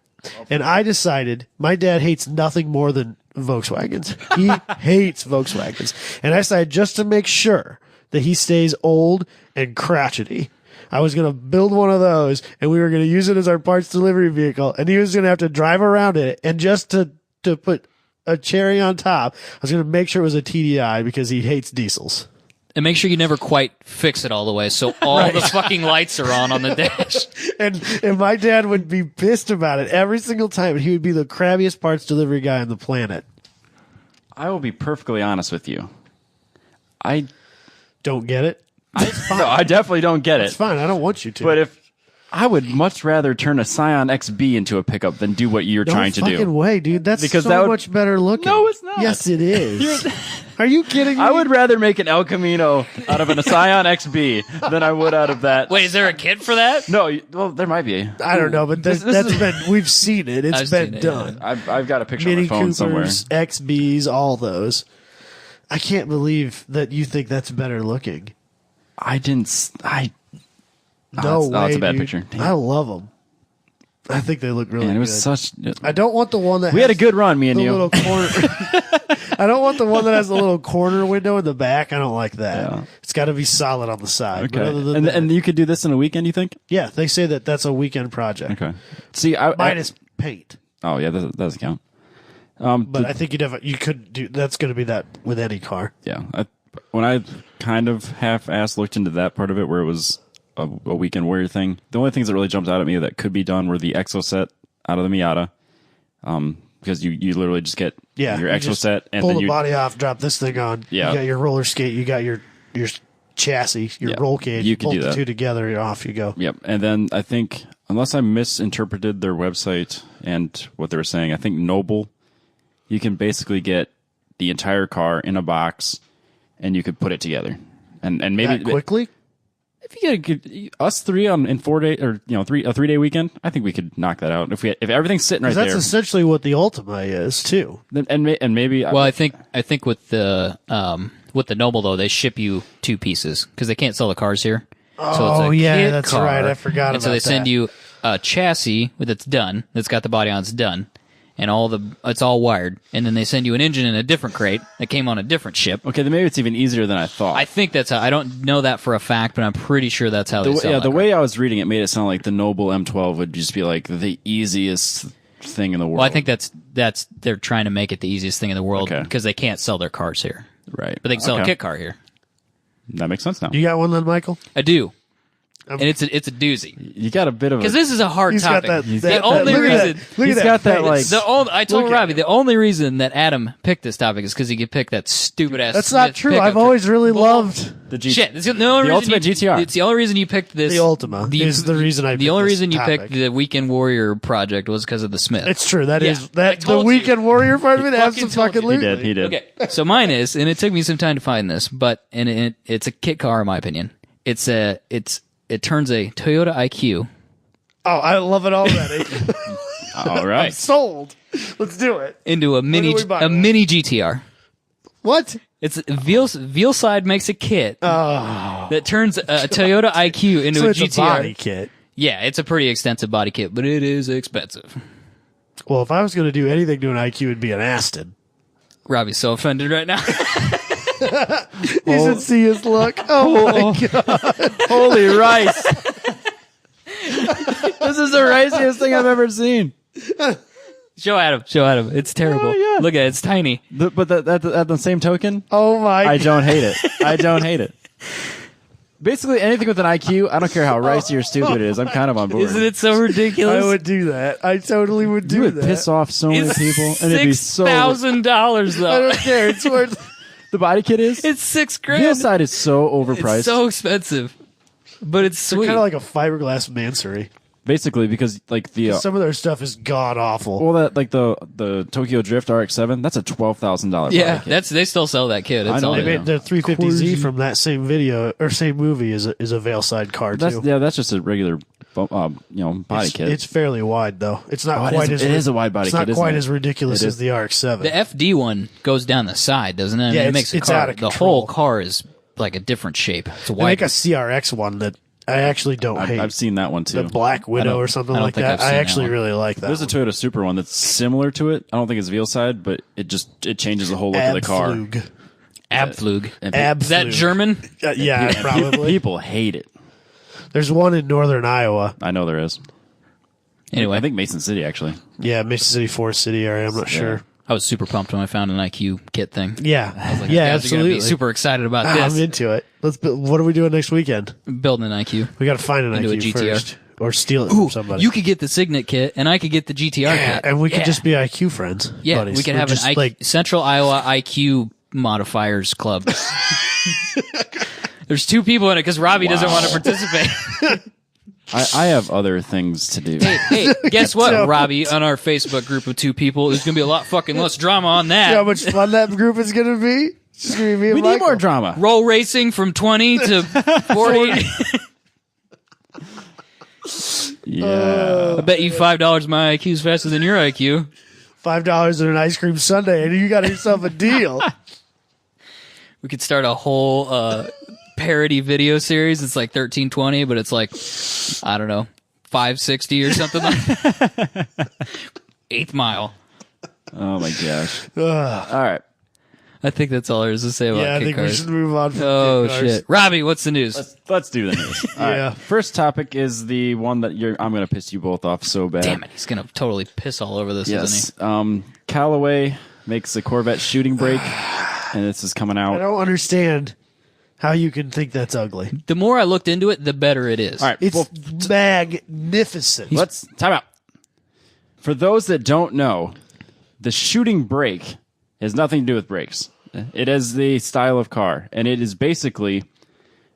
and I decided my dad hates nothing more than Volkswagens. He hates Volkswagens, and I decided just to make sure that he stays old and crotchety, I was going to build one of those, and we were going to use it as our parts delivery vehicle, and he was going to have to drive around it, and just to put a cherry on top, I was going to make sure it was a TDI because he hates diesels. And make sure you never quite fix it all the way, so all the fucking lights are on the dash. And my dad would be pissed about it every single time, and he would be the crabbiest parts delivery guy on the planet. I will be perfectly honest with you. I don't get it. No, I definitely don't get It's it. fine. I don't want you to. But I would much rather turn a Scion XB into a pickup than do what you're trying to do. No fucking way, dude. That's Because so that would- much better looking. No, it's not. Yes, it is. Are you kidding me? I would rather make an El Camino out of a Scion XB than I would out of that. Wait, is there a kit for that? No, well, there might be. I don't know, but This that's is- been. We've seen it. It's I've been seen it, done. I've got a picture Mini on my phone Coopers, somewhere. XBs, all those. I can't believe that you think that's better looking. I didn't. No way, that's a bad dude. picture. Damn. I love them. I think they look really Man, it good. was such. I don't want the one that We has had a good run, me and the you. little corner. I don't want the one that has the little corner window in the back. I don't like that. Yeah. It's got to be solid on the side. But other Okay, than that, and you could do this in a weekend. You think? yeah, they say that that's a weekend project. Okay. See, I Minus paint. Oh yeah, that doesn't count. But I think you could do. That's going to be that with any car. Yeah. When I kind of half-assed looked into that part of it, where it was a weekend warrior thing, the only things that really jumped out at me that could be done were the exo set out of the Miata, because you literally just get Yeah, your you exo just set and pull then the you body off, drop this thing on. Yeah. You got your roller skate. You got your chassis, your Yeah, roll cage. you could bolt do the that. two together, and off you go. Yep. And then I think, unless I misinterpreted their website and what they were saying, I think Noble, you can basically get the entire car in a box and you could put it together. And maybe That quickly. if you get us three in 4 days, or a 3-day weekend, I think we could knock that out. If everything's sitting right That's there, essentially what the Ultima is too. then, and maybe Well, I think with the Noble though, they ship you 2 pieces because they can't sell the cars here. So it's a yeah, kit that's car, right. I forgot and so about they send that. you a chassis that's done, that's got the body on, it's done, and it's all wired, and then they send you an engine in a different crate that came on a different ship. okay, then maybe it's even easier than I thought. I think that's how. I don't know that for a fact, but I'm pretty sure that's how they sell that the car. way I was reading it made it sound like the Noble M12 would just be like the easiest thing in the world. Well, I think that's they're trying to make it the easiest thing in the world Okay. because they can't sell their cars here, right, but they can sell a Okay. kit car here. That makes sense now. You got one then, Michael? I do, and it's a doozy. You got a bit of Because a. this is a hard He's topic. got that. the that- only look at that- reason look He's at got that, face. like- I told Look at Robbie it. the only reason that Adam picked this topic is because he could pick that stupid ass. That's not true. I've always really loved the G- Shit, it's the only the reason Ultimate GTR. It's the only reason you picked this. the Ultima. Is the reason I. The picked only this reason you topic. picked the Weekend Warrior project was because of the Smith. It's true. That Yeah, is I that the told you. Weekend Warrior part of it. fucking told you. Absolutely. He did. Okay, so mine is, and it took me some time to find this, but it's a kit car in my opinion. It turns a Toyota IQ Oh, I love it already. All right. Sold. Let's do it. into a mini we buy? mini GTR. What? It's Veilside makes a kit that turns a Toyota IQ into So a it's GTR. a body kit. Yeah, it's a pretty extensive body kit, but it is expensive. Well, if I was going to do anything to an IQ, it'd be an Aston. Robbie's so offended right now. You should see his look. Oh my god! Holy rice! This is the riciest thing I've ever seen. Show Adam. It's terrible. Oh, yeah. Look at it. It's tiny. But at the same token, Oh my! I don't hate it. I don't hate it. Basically, anything with an IQ, I don't care how ricey or stupid it is. I'm kind of on board. Isn't it so ridiculous? I would do that. I totally would do You would that. piss off so many It's people, and it'd be so. $6,000 I though. don't care. It's worth. The body kit is. It's $6,000. Wheel side is so overpriced. It's so expensive, but it's They're sweet. kind of like a fiberglass mansory. Basically, because like the Some of their stuff is god awful. well, that like the Tokyo Drift RX-7, that's a $12,000. yeah, body kit. they still sell that kit. It's I know on They they it. made the 350Z Crazy. from that same video or same movie is a Veilside car That's too. that's just a regular body kit. It's fairly wide though. It's not Oh, it quite is- as it is a wide body It's not kit, isn't quite it? as ridiculous It as is. the RX-7. The FD one goes down the side, doesn't it? I mean, Yeah, it makes it's the car. out of The control. whole car is like a different shape. It's They white. make a CRX one that I actually don't hate. I've seen that one too. the Black Widow or something I don't like think that. I've seen I that actually one. really like that. There's a one. Toyota Supra one that's similar to it. I don't think it's Veilside, but it changes the whole look of the car. Abflug. Abflug. And Abflug. Is that German? Yeah, probably. people hate it. There's one in northern Iowa. I know there is. Anyway, I think Mason City actually. Yeah, Mississippi Forest City area. I'm not sure. I was super pumped when I found an IQ kit thing. Yeah, I was like, yeah, you guys are gonna absolutely. be super excited about I'm this. into it. What are we doing next weekend? Building an IQ. We got to find an Into a IQ GTR. first, or steal it Ooh, from somebody. you could get the Signet kit, and I could get the GTR yeah, kit. and we could Yeah. just be IQ friends. Yeah, buddies. we could We're have an just, IQ, Central Iowa IQ modifiers club. There's 2 people in it because Robbie doesn't want to participate. I have other things to do. Hey, guess what, Robbie? On our Facebook group of 2 people, there's gonna be a lot fucking less drama on You know how that. much fun that group is going to be? It's just going to be me and We need Michael. more drama. Roll racing from 20 to 40. Yeah. I bet you $5 my IQ is faster than your IQ. $5 and an ice cream sundae, and you got yourself a deal. We could start a whole parody video series. It's like 1320, but it's like, I don't know, 560 or something like that. 8th Mile. Oh my gosh. All right. I think that's all there is to say about Yeah, I kit think we cars. should move on from Oh, kit cars. shit. Robbie, what's the news? Let's do the news. All Yeah. right. First topic is the one that I'm going to piss you both off so bad. Damn it. He's going to totally piss all over this, isn't Yes. Callaway makes the Corvette shooting brake, and this is coming I out. don't understand how you can think that's ugly. he? The more I looked into it, the better it is. All right. It's Well, magnificent. let's time out. For those that don't know, the shooting brake has nothing to do with brakes. It is the style of car, and it is basically,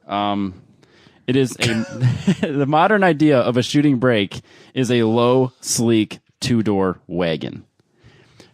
it is a the modern idea of a shooting brake is a low, sleek 2-door wagon.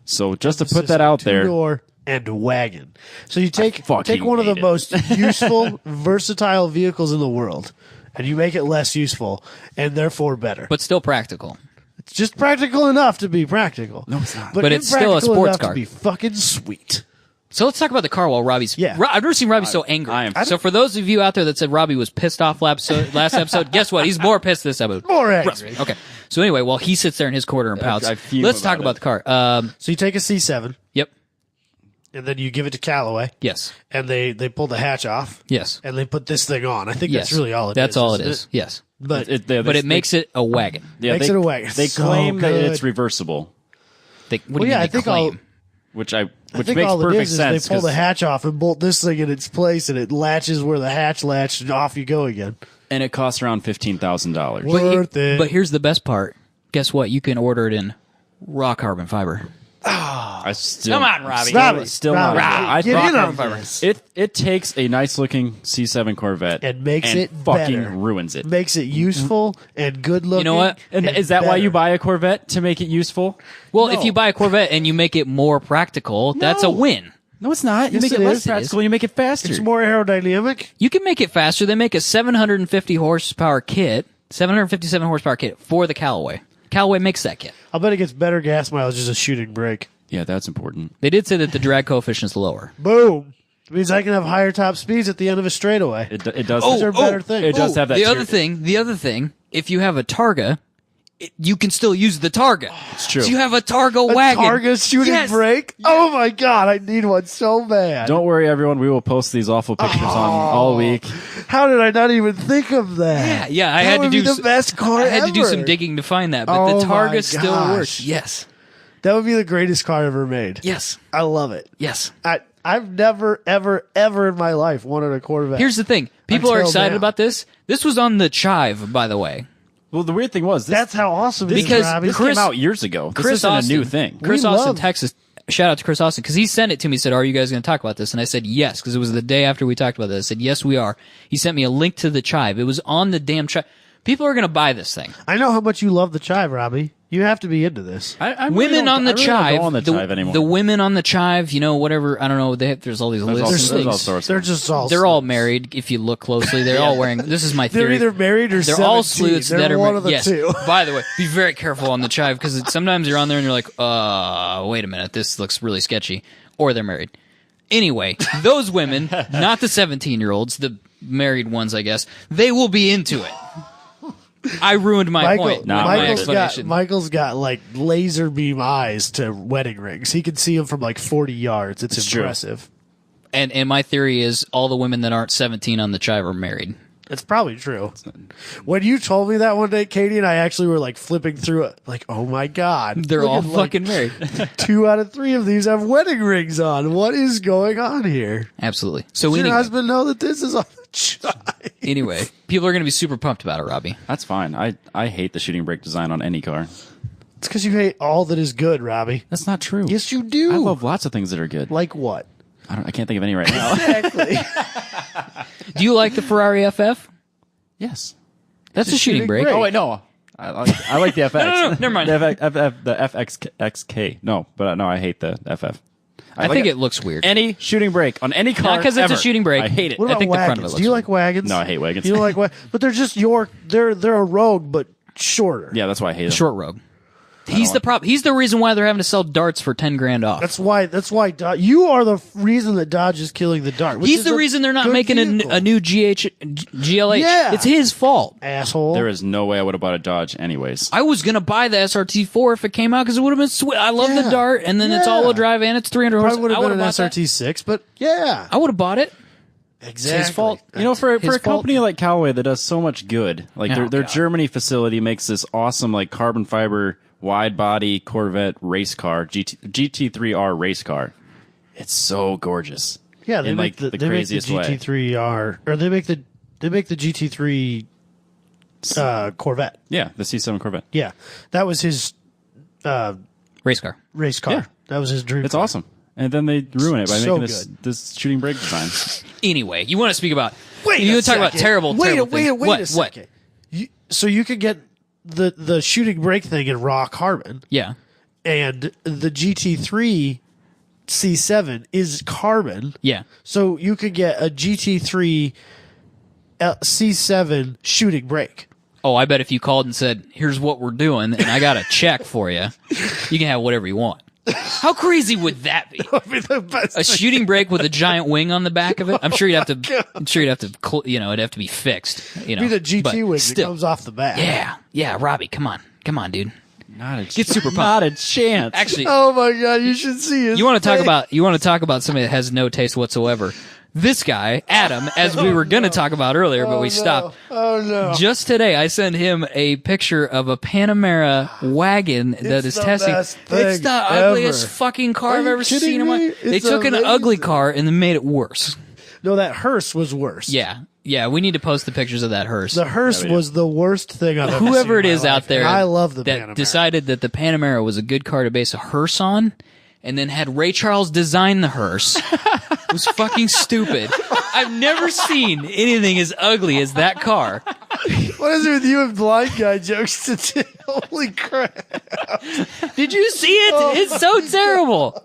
So just to put that out there, Two-door and wagon. So you take fucking one of the hate it. most useful, versatile vehicles in the world, and you make it less useful, and therefore better. But still practical. It's just practical enough to be practical. No, it's not. But it's still a impractical sports enough car. to be fucking sweet. So let's talk about the car while Robbie's... Yeah. I've never seen Robbie so angry. I am- So for those of you out there that said Robbie was pissed off last episode, guess what? He's more pissed this episode. More angry. Okay. So anyway, while he sits there in his corner and pouts, I fume let's talk about about the car. So you take a C7, Yep. and then you give it to Callaway, Yes. and they pull the hatch off, Yes. and they put this thing on. I think Yes. that's really all it is. That's all it isn't is. Yes. But But it makes it a wagon. makes it a wagon. They So claim that good. it's reversible, What do Well, you yeah, mean I they think claim? which I think makes all it perfect is sense. they pull the 'cause- hatch off and bolt this thing in its place, and it latches where the hatch latched, and off you go again. and it costs around $15,000. Worth it. But here's the best part. Guess what? You can order it in raw carbon fiber. I still, Come on, Robbie. Robbie, Still Robbie, not. I get thought in on Robbie. this. it takes a nice looking C7 Corvette And makes it fucking better. ruins it. Makes it useful and good looking. You know what? And is that why you buy a Corvette, to make it useful? Well, No. if you buy a Corvette and you make it more practical, that's a No. win. No, it's not. You Yes, make it it less is. practical. You make it faster. It's more aerodynamic. You can make it faster. They make a 750 horsepower kit, 757 horsepower kit for the Callaway. Callaway makes that kit. I'll bet it gets better gas mileage as a shooting brake. Yeah, that's important. They did say that the drag coefficient is lower. Boom. It means I can have higher top speeds at the end of a straightaway. It does. Those are better things. It does have that. The tier- other thing, if you have a Targa, you can still use the Targa. It's true. So you have a Targa A wagon. Targa shooting Yes. brake? Oh my god, I need one so bad. Don't worry, everyone. We will post these awful pictures on all week. How did I not even think of that? Yeah, I That had to would do be the best car I had to do ever. some digging to find that, but Oh the my Targa still gosh. works. Yes. That would be the greatest car ever made. Yes. I love it. Yes. I've never, ever, ever in my life wanted a Corvette. Here's the thing. People are Until excited now. about this. This was on the Chive, by the way. Well, the weird thing was this, That's how awesome it is, Because Robbie. this Chris- came out years ago. This Chris isn't Austin, a new thing. Chris We Austin love- texted. Shout out to Chris Austin because he sent it to me. He said, "Are you guys going to talk about this?" And I said, "Yes," because it was the day after we talked about this. I said, "Yes, we are." He sent me a link to the Chive. It was on the damn Chive. People are going to buy this thing. I know how much you love the Chive, Robbie. You have to be into this. I really Women don't- on the I really don't Chive, go on the Chive anymore. the women on the Chive, whatever. I don't know. There's all these There's all, lists. there's and all things. sorts. They're just all. They're all married. If you look closely, they're all wearing. This is my They're theory. either married or They're 17. all sleuths They're that are one of the yes. two. By the way, be very careful on the Chive because sometimes you're on there and you're like, wait a minute, this looks really sketchy, or they're married. Anyway, those women, not the 17-year-olds, the married ones, I guess, they will be into it. I ruined my point. No, with my Michael's explanation. got like laser beam eyes to wedding rings. He can see them from like 40 yards. It's true. impressive. And my theory is all the women that aren't 17 on the Chive are married. It's probably true. When you told me that one day, Katie and I actually were like flipping through it, like, oh my god, They're look all at, like, fucking married. 2 out of 3 of these have wedding rings on. What is going on here? Absolutely. So Does your anyway, husband know that this is on the Chive? anyway, people are going to be super pumped about it, Robbie. That's fine. I hate the shooting brake design on any car. It's because you hate all that is good, Robbie. That's not true. Yes, you do. I love lots of things that are good. Like what? I can't think of any right now. Exactly. Do you like the Ferrari FF? Yes. That's a shooting brake. Oh wait, no. I like the FX. No, never mind. The FXK. No, but no, I hate the FF. I think it looks weird. Any shooting brake on any car, Not because it's a shooting brake. I hate it. What I about think wagons? the front of it looks Do you weird. like wagons? No, I hate wagons. You don't like wagons? But they're just they're a Rogue, but shorter. Yeah, that's why I hate them. Short Rogue. He's the problem. He's the reason why they're having to sell darts for $10,000 off. That's why you are the reason that Dodge is killing the Dart. Which He's is the a reason they're not good making vehicle. a new GLH. Yeah. It's his fault. asshole. There is no way I would have bought a Dodge anyways. I was gonna buy the SRT4 if it came out because it would have been sweet. I love the Yeah. Dart, and then it's Yeah. all-wheel drive and it's 300 horse. Probably would I have been an bought that. SRT6, but yeah, I would have bought it. exactly. his fault. You know, for His a company fault. like Callaway that does so much good, like Oh, their God. Germany facility makes this awesome like carbon fiber wide body Corvette race car, GT3R race car. It's so gorgeous. Yeah, they in make like the the craziest way. GT3R, or they make the GT3 Corvette. Yeah, the C7 Corvette. Yeah, that was his Race car. race car. Yeah. That was his dream. It's car. awesome. And then they ruin it by So making this shooting brake design. Anyway, you want to speak about? Wait, you a want to talk about second. terrible. Wait, terrible wait, things. wait what? a second. So you could get the shooting brake thing in raw carbon, Yeah. and the GT3 C7 is carbon. Yeah. So you could get a GT3 C7 shooting brake. Oh, I bet if you called and said, "Here's what we're doing," and I got a check for you, you can have whatever you want. How crazy would that be? That'd be the best A thing. shooting brake with a giant wing on the back of it. I'm sure you'd have to. I'm sure you'd have to. It'd have to be fixed. You know, Be the GT but wing that still. comes off the back. Yeah, Robbie, come on, dude. Not a Get super pumped. Not a chance. Actually, Oh my god, you should see it. you want to talk about somebody that has no taste whatsoever. This guy, Adam, as we were going to talk about earlier, but we stopped. Oh no. Just today, I sent him a picture of a Panamera wagon that is the testing. best It's thing the ugliest ever. fucking car Are I've you ever kidding seen in my. me? They It's took an ugly amazing. car and then made it worse. No, that hearse was worse. Yeah. We need to post the pictures of that hearse. The hearse was the worst thing I've ever seen. Whoever it in my is life. out there, And I love the that Panamera. decided that the Panamera was a good car to base a hearse on, and then had Ray Charles design the hearse. It was fucking stupid. I've never seen anything as ugly as that car. What is it with you and blind guy jokes today? Holy crap. Did you see it? It's so terrible.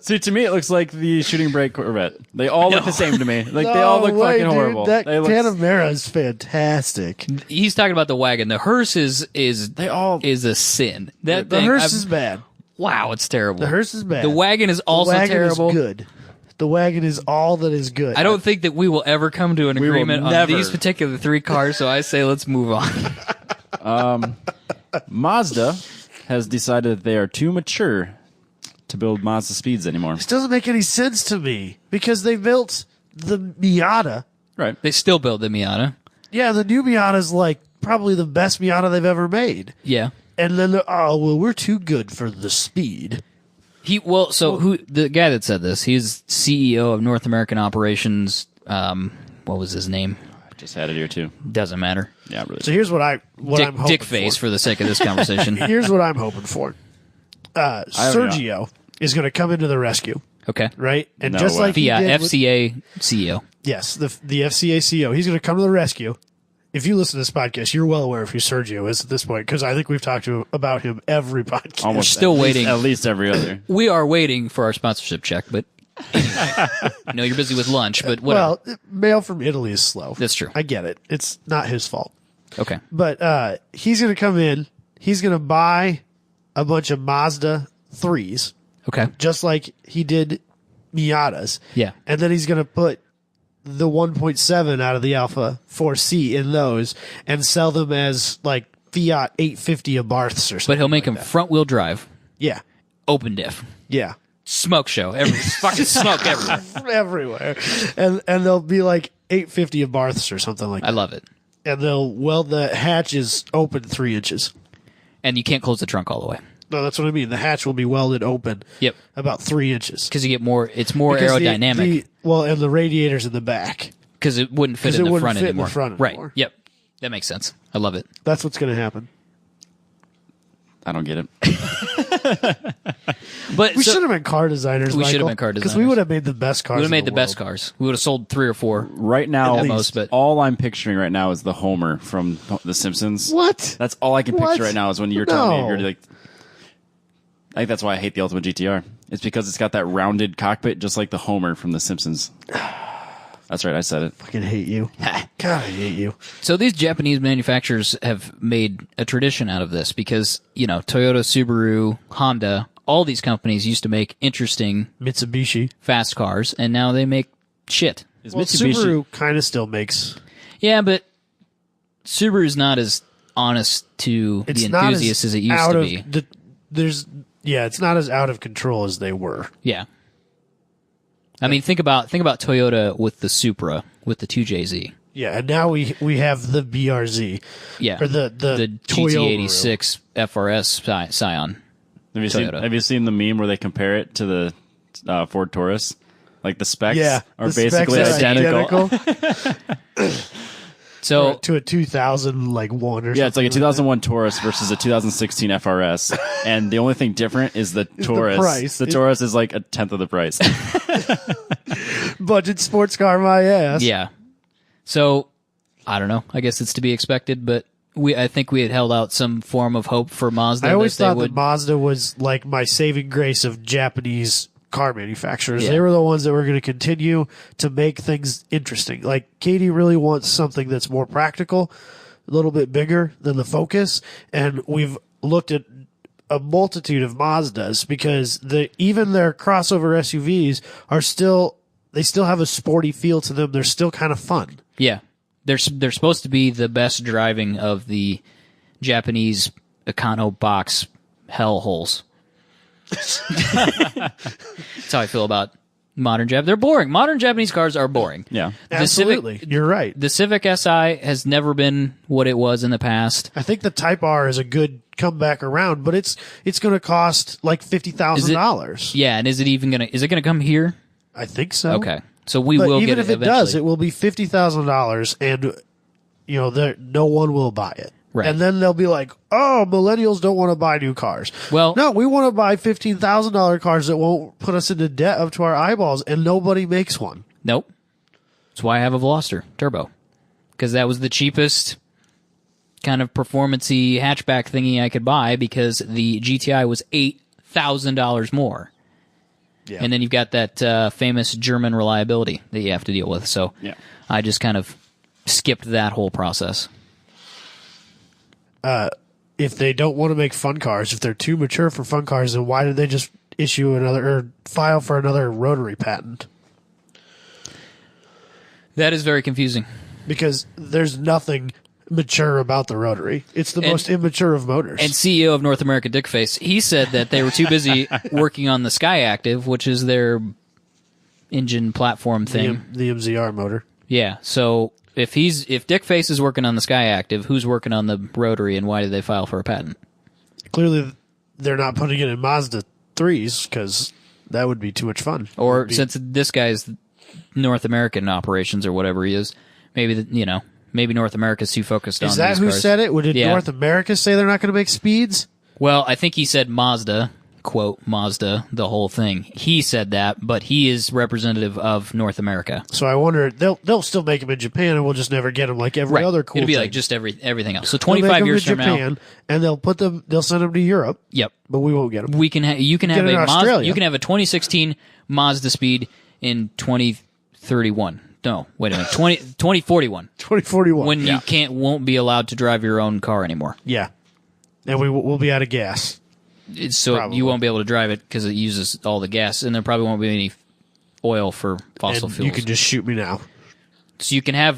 See, to me, it looks like the shooting brake Corvette. They all look the same to me. Like they all look No way, fucking dude. horrible. That They look- Panamera is fantastic. He's talking about the wagon. The hearse is all- a sin. That The thing, hearse is bad. wow, it's terrible. The hearse is bad. The wagon is The also wagon terrible. is good. The wagon is all that is good. I don't think that we will ever come to an will agreement on never. these particular three cars, so I say let's move on. Mazda has decided that they are too mature to build Mazda Speeds anymore. This doesn't make any sense to me because they built the Miata. Right. They still build the Miata. Yeah, the new Miata is like probably the best Miata they've ever made. Yeah. And then we're too good for the Speed. Who the guy that said this? He's CEO of North American Operations. What was his name? I just had it here too. Doesn't matter. Yeah, really. So here's what I'm hoping Dick face for the sake of this conversation. Here's what I'm hoping for. Sergio is going to come into the rescue, Okay. right? And No just way. like he The did with- FCA CEO. yes, the FCA CEO, he's going to come to the rescue. If you listen to this podcast, you're well aware of who Sergio is at this point because I think we've talked about him every podcast. Almost Still waiting. At least every other. We are waiting for our sponsorship check, but I know you're busy with lunch, but whatever. Well, mail from Italy is slow. That's true. I get it. It's not his fault. Okay. But he's going to come in. He's going to buy a bunch of Mazda 3s, Okay. just like he did Miatas. Yeah. And then he's going to put the 1.7 out of the Alpha 4C in those and sell them as like Fiat 850 Abarths or something. But he'll make them front wheel drive, Yeah. open diff, Yeah. smoke show, fucking smoke everywhere. Everywhere. And they'll be like 850 Abarths or something like I that. love it. And they'll weld the hatches open 3 inches. And you can't close the trunk all the way. No, that's what I mean. The hatch will be welded open. Yep. About 3 inches. Because you get more, it's more Because aerodynamic. and the radiator's in the back. Because it wouldn't fit 'Cause in it the wouldn't front fit in the anymore. front right. anymore. Yep. That makes sense. I love it. That's what's going to happen. I don't get it. But We should have been car designers. We should have been car because we designers. would have made the best cars. we would have made in the best world. cars. We would have sold 3 or 4 Right now, at most. But all I'm picturing right now is the Homer from The Simpsons. What? That's all I can What? picture right now is when you're telling me No. you're like. I think that's why I hate the Ultimate GTR. It's because it's got that rounded cockpit, just like the Homer from The Simpsons. That's right, I said it. Fucking hate you. God, I hate you. So these Japanese manufacturers have made a tradition out of this because, Toyota, Subaru, Honda, all these companies used to make interesting, Mitsubishi. fast cars, and now they make shit. Is Well, Mitsubishi Subaru kind of still makes. Yeah, but Subaru's not as honest to It's the not enthusiasts as it used out to of be. it's not as out of control as they were. Yeah. I mean, think about Toyota with the Supra, with the 2JZ. Yeah, and now we have the BRZ. Yeah. Or the Toyota GT86 FRS Scion. Have you seen the meme where they compare it to the Ford Taurus? Like the specs are the basically specs are identical. So to a 2000 like one or Yeah, it's like a something 2001 Taurus versus a 2016 FRS, and the only thing different is the Taurus. price. The Taurus is like a tenth of the price. budget sports car, my ass. yeah. So I don't know. I guess it's to be expected, but I think we had held out some form of hope for Mazda. I always that they thought would, that Mazda was like my saving grace of Japanese car manufacturers. Yeah. They were the ones that were going to continue to make things interesting. Like Katie really wants something that's more practical, a little bit bigger than the Focus, and we've looked at a multitude of Mazdas because even their crossover SUVs they still have a sporty feel to them. They're still kind of fun. yeah, they're supposed to be the best driving of the Japanese Econo box hellholes. That's how I feel about modern Jap. They're boring. Modern Japanese cars are boring. Yeah. Absolutely. You're right. The Civic Si has never been what it was in the past. I think the Type R is a good comeback around, but it's going to cost like $50,000. Yeah, and is it gonna come here? I think so. Okay, so we But will even get if it it eventually. does, it will be $50,000, and no one will buy it. Right. And then they'll be like, "Oh, millennials don't want to buy new cars." Well- no, we want to buy $15,000 cars that won't put us into debt up to our eyeballs, and nobody makes one. Nope. That's why I have a Veloster Turbo, because that was the cheapest kind of performance-y hatchback thingy I could buy, because the GTI was $8,000 more. Yeah. And then you've got that famous German reliability that you have to deal with. So Yeah. I just kind of skipped that whole process. If they don't want to make fun cars, if they're too mature for fun cars, then why did they just issue another or file for another rotary patent? That is very confusing. Because there's nothing mature about the rotary. It's the most immature of motors. And CEO of North America, Dick Face, he said that they were too busy working on the Sky Active, which is their engine platform thing. the MZR motor. Yeah. So if Dick Face is working on the Sky Active, who's working on the rotary, and why did they file for a patent? Clearly, they're not putting it in Mazda 3s because that would be too much fun. Or since this guy's North American operations or whatever he is, maybe maybe North America's too focused on Is that these who cars. said it? Did Yeah. North America say they're not going to make speeds? Well, I think he said Mazda, quote, Mazda, the whole thing. He said that, but he is representative of North America. So I wonder, they'll still make them in Japan, and we'll just never get them like every other cool It'll be thing. like just everything else. So They'll make 25 them years in from now. Japan, and they'll send them to Europe, Yep. but we won't get them. You can have it in Australia. You can have a 2016 Mazda Speed in 2031. No, wait a minute. 2041. 2041. When you won't be allowed to drive your own car anymore. Yeah. And we'll be out of gas. So Probably. you won't be able to drive it because it uses all the gas, and there probably won't be any oil for fossil And fuels. you can just shoot me now. So you can have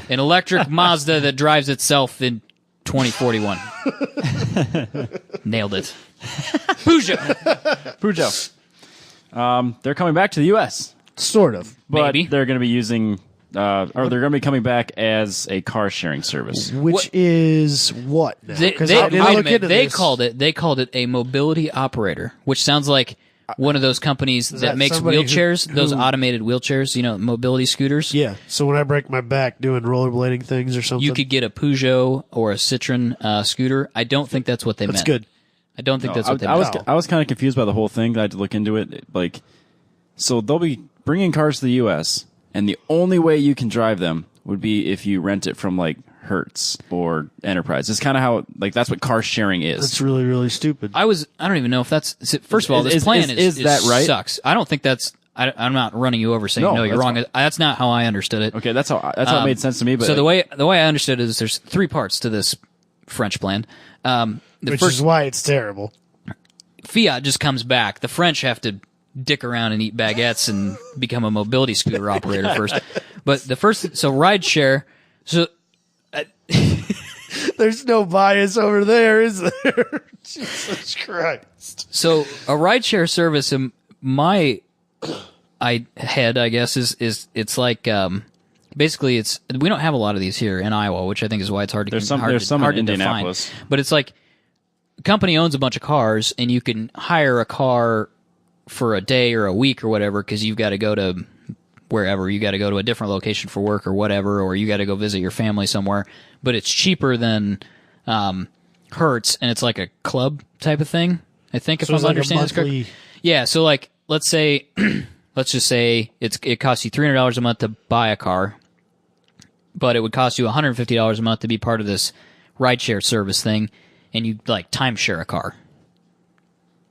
an electric Mazda that drives itself in 2041. Nailed it. Peugeot. They're coming back to the U.S., Sort of. but Maybe. they're going to be using, or they're going to be coming back as a car sharing service. Which is what now? They, 'Cause they, I didn't wait a look minute, into they this. called it a mobility operator, which sounds like one of those companies that that makes somebody wheelchairs, who- those automated wheelchairs, mobility scooters. Yeah. So when I break my back doing rollerblading things or something, You could get a Peugeot or a Citroen scooter. I don't think that's what they meant. that's good. I don't think that's what they I was meant. I was kind of confused by the whole thing. I had to look into it. Like, so they'll be bringing cars to the U.S. and the only way you can drive them would be if you rent it from like Hertz or Enterprise. It's kind of how that's what car sharing is. That's really, really stupid. I don't even know if that's. First of all, this plan is that right? Sucks. I don't think that's. I'm not running you over saying no you're wrong. That's not how I understood it. Okay, that's how it made sense to me. But so the way I understood it is there's 3 parts to this French plan. Which is why it's terrible. Fiat just comes back. The French have to dick around and eat baguettes and become a mobility scooter operator first. But the first, so ride share. So there's no bias over there, is there? Jesus Christ. So a rideshare service in my head, I guess, is it's like basically we don't have a lot of these here in Iowa, which I think is why it's hard to there's some hard in to Indianapolis. define. But it's like a company owns a bunch of cars, and you can hire a car for a day or a week or whatever because you've got to go to wherever, you got to go to a different location for work or whatever, or you got to go visit your family somewhere. But it's cheaper than Hertz, and it's like a club type of thing, I think, if I'm understanding this correctly. Yeah, so like let's just say it costs you $300 a month to buy a car, but it would cost you $150 a month to be part of this rideshare service thing, and you like timeshare a car.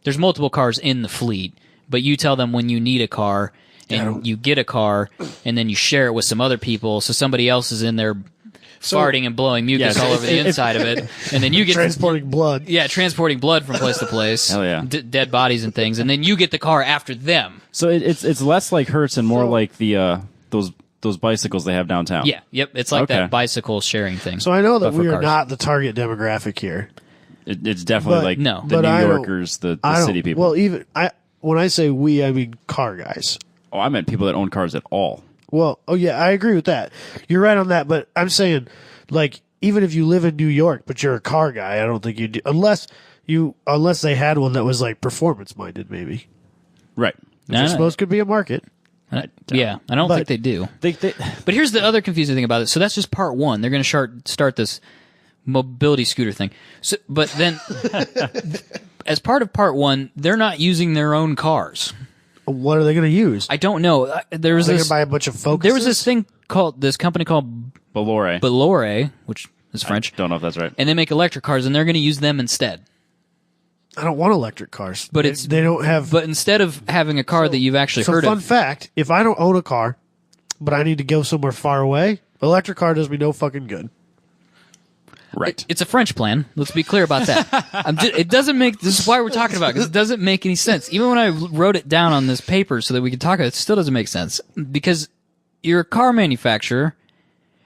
There's multiple cars in the fleet, but you tell them when you need a car, and you get a car, and then you share it with some other people, so somebody else is in there farting and blowing mucus all over the inside of it, and then you get transporting blood. Yeah, transporting blood from place to place. Hell yeah, dead bodies and things, and then you get the car after them. So it's less like Hertz and more like the those bicycles they have downtown. Yeah, yep, it's like that bicycle sharing thing. So I know that we are not the target demographic here. It's definitely the New Yorkers, the city people. Well, when I say we, I mean car guys. Oh, I meant people that own cars at all. Well, yeah, I agree with that. You're right on that, but I'm saying, like, even if you live in New York, but you're a car guy, I don't think you do, unless they had one that was like performance minded, maybe. Right. Which I suppose could be a market. I don't think they do. But here's the other confusing thing about it. So that's just part one. They're going to start this mobility scooter thing. So, but then, as part of part one, they're not using their own cars. What are they going to use? I don't know. There was going to buy a bunch of Focuses? There was this company called Bolloré, which is French. I don't know if that's right. And they make electric cars, and they're going to use them instead. I don't want electric cars. But they don't have. But instead of having a car that you've actually heard of. Fun fact: if I don't own a car, but I need to go somewhere far away, electric car does me no fucking good. Right. It's a French plan. Let's be clear about that. It doesn't make. This is why we're talking about it, because it doesn't make any sense. Even when I wrote it down on this paper so that we could talk about it, it still doesn't make sense. Because you're a car manufacturer,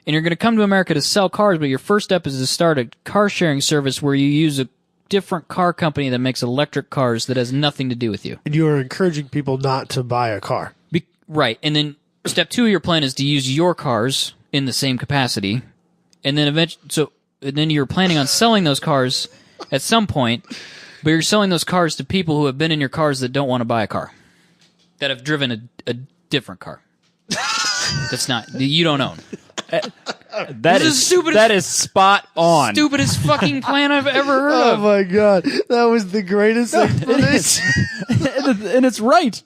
and you're going to come to America to sell cars, but your first step is to start a car sharing service where you use a different car company that makes electric cars that has nothing to do with you. And you are encouraging people not to buy a car. Right. And then step 2 of your plan is to use your cars in the same capacity, and then eventually, and then you're planning on selling those cars at some point, but you're selling those cars to people who have been in your cars that don't want to buy a car, that have driven a different car. You don't own. That is spot on. Stupidest fucking plan I've ever heard of. Oh my god, that was the greatest explanation. And it's right.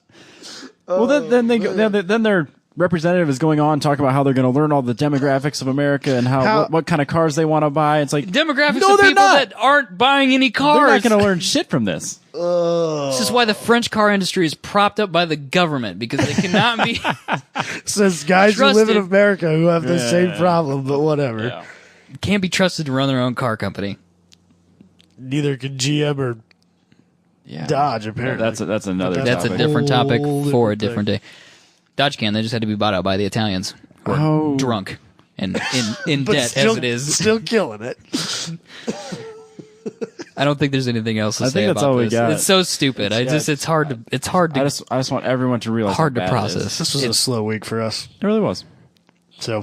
Well, then their representative is going on talking about how they're going to learn all the demographics of America and what kind of cars they want to buy. It's like demographics of people that aren't buying any cars. They're not going to learn shit from this. This is why the French car industry is propped up by the government, because they cannot be. Says guys who live in America who have the same problem, but whatever. Yeah. Can't be trusted to run their own car company. Neither can GM or Dodge, apparently. That's another topic. That's a different topic for a different day. Dodge can. They just had to be bought out by the Italians. Who are drunk and in debt as it is. Still killing it. I don't think there's anything else to say think that's about all this. we got. It's so stupid. It's hard to. I just want everyone to realize. Hard how to bad process. This was a slow week for us. It really was. So,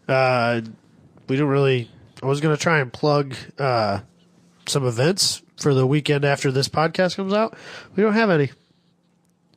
we don't really. I was going to try and plug some events for the weekend after this podcast comes out. We don't have any.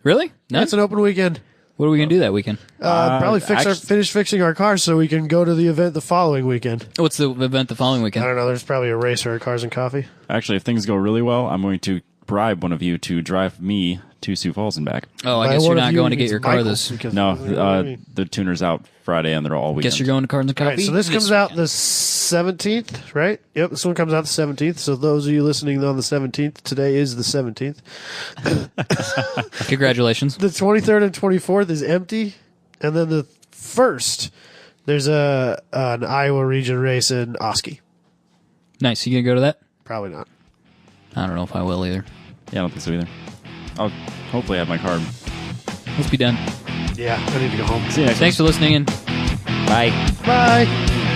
Really? No. It's an open weekend. What are we gonna do that weekend? Probably actually- finish fixing our cars so we can go to the event the following weekend. What's the event the following I weekend? don't know. There's probably a race or a Cars and Coffee. Actually, if things go really well, I'm going to bribe one of you to drive me to Sioux Falls and back. Oh, I By guess one you're of not you going to get means your car Michael, this. because- No, you know what I mean? the tuner's out Friday and they're all weekend. Guess you're going to Cards and All Coffee. right, so this comes out weekend. the 17th, right? Yep, this one comes out the 17th. So those of you listening on the 17th, today is the 17th. Congratulations. The 23rd and 24th is empty, and then the 1st, there's an Iowa region race in Oski. Nice. You gonna go to that? Probably not. I don't know if I will either. Yeah, I don't think so either. I'll hopefully have my car. Let's be done. Yeah, I need to go home. See you next Thanks for listening and bye. Bye.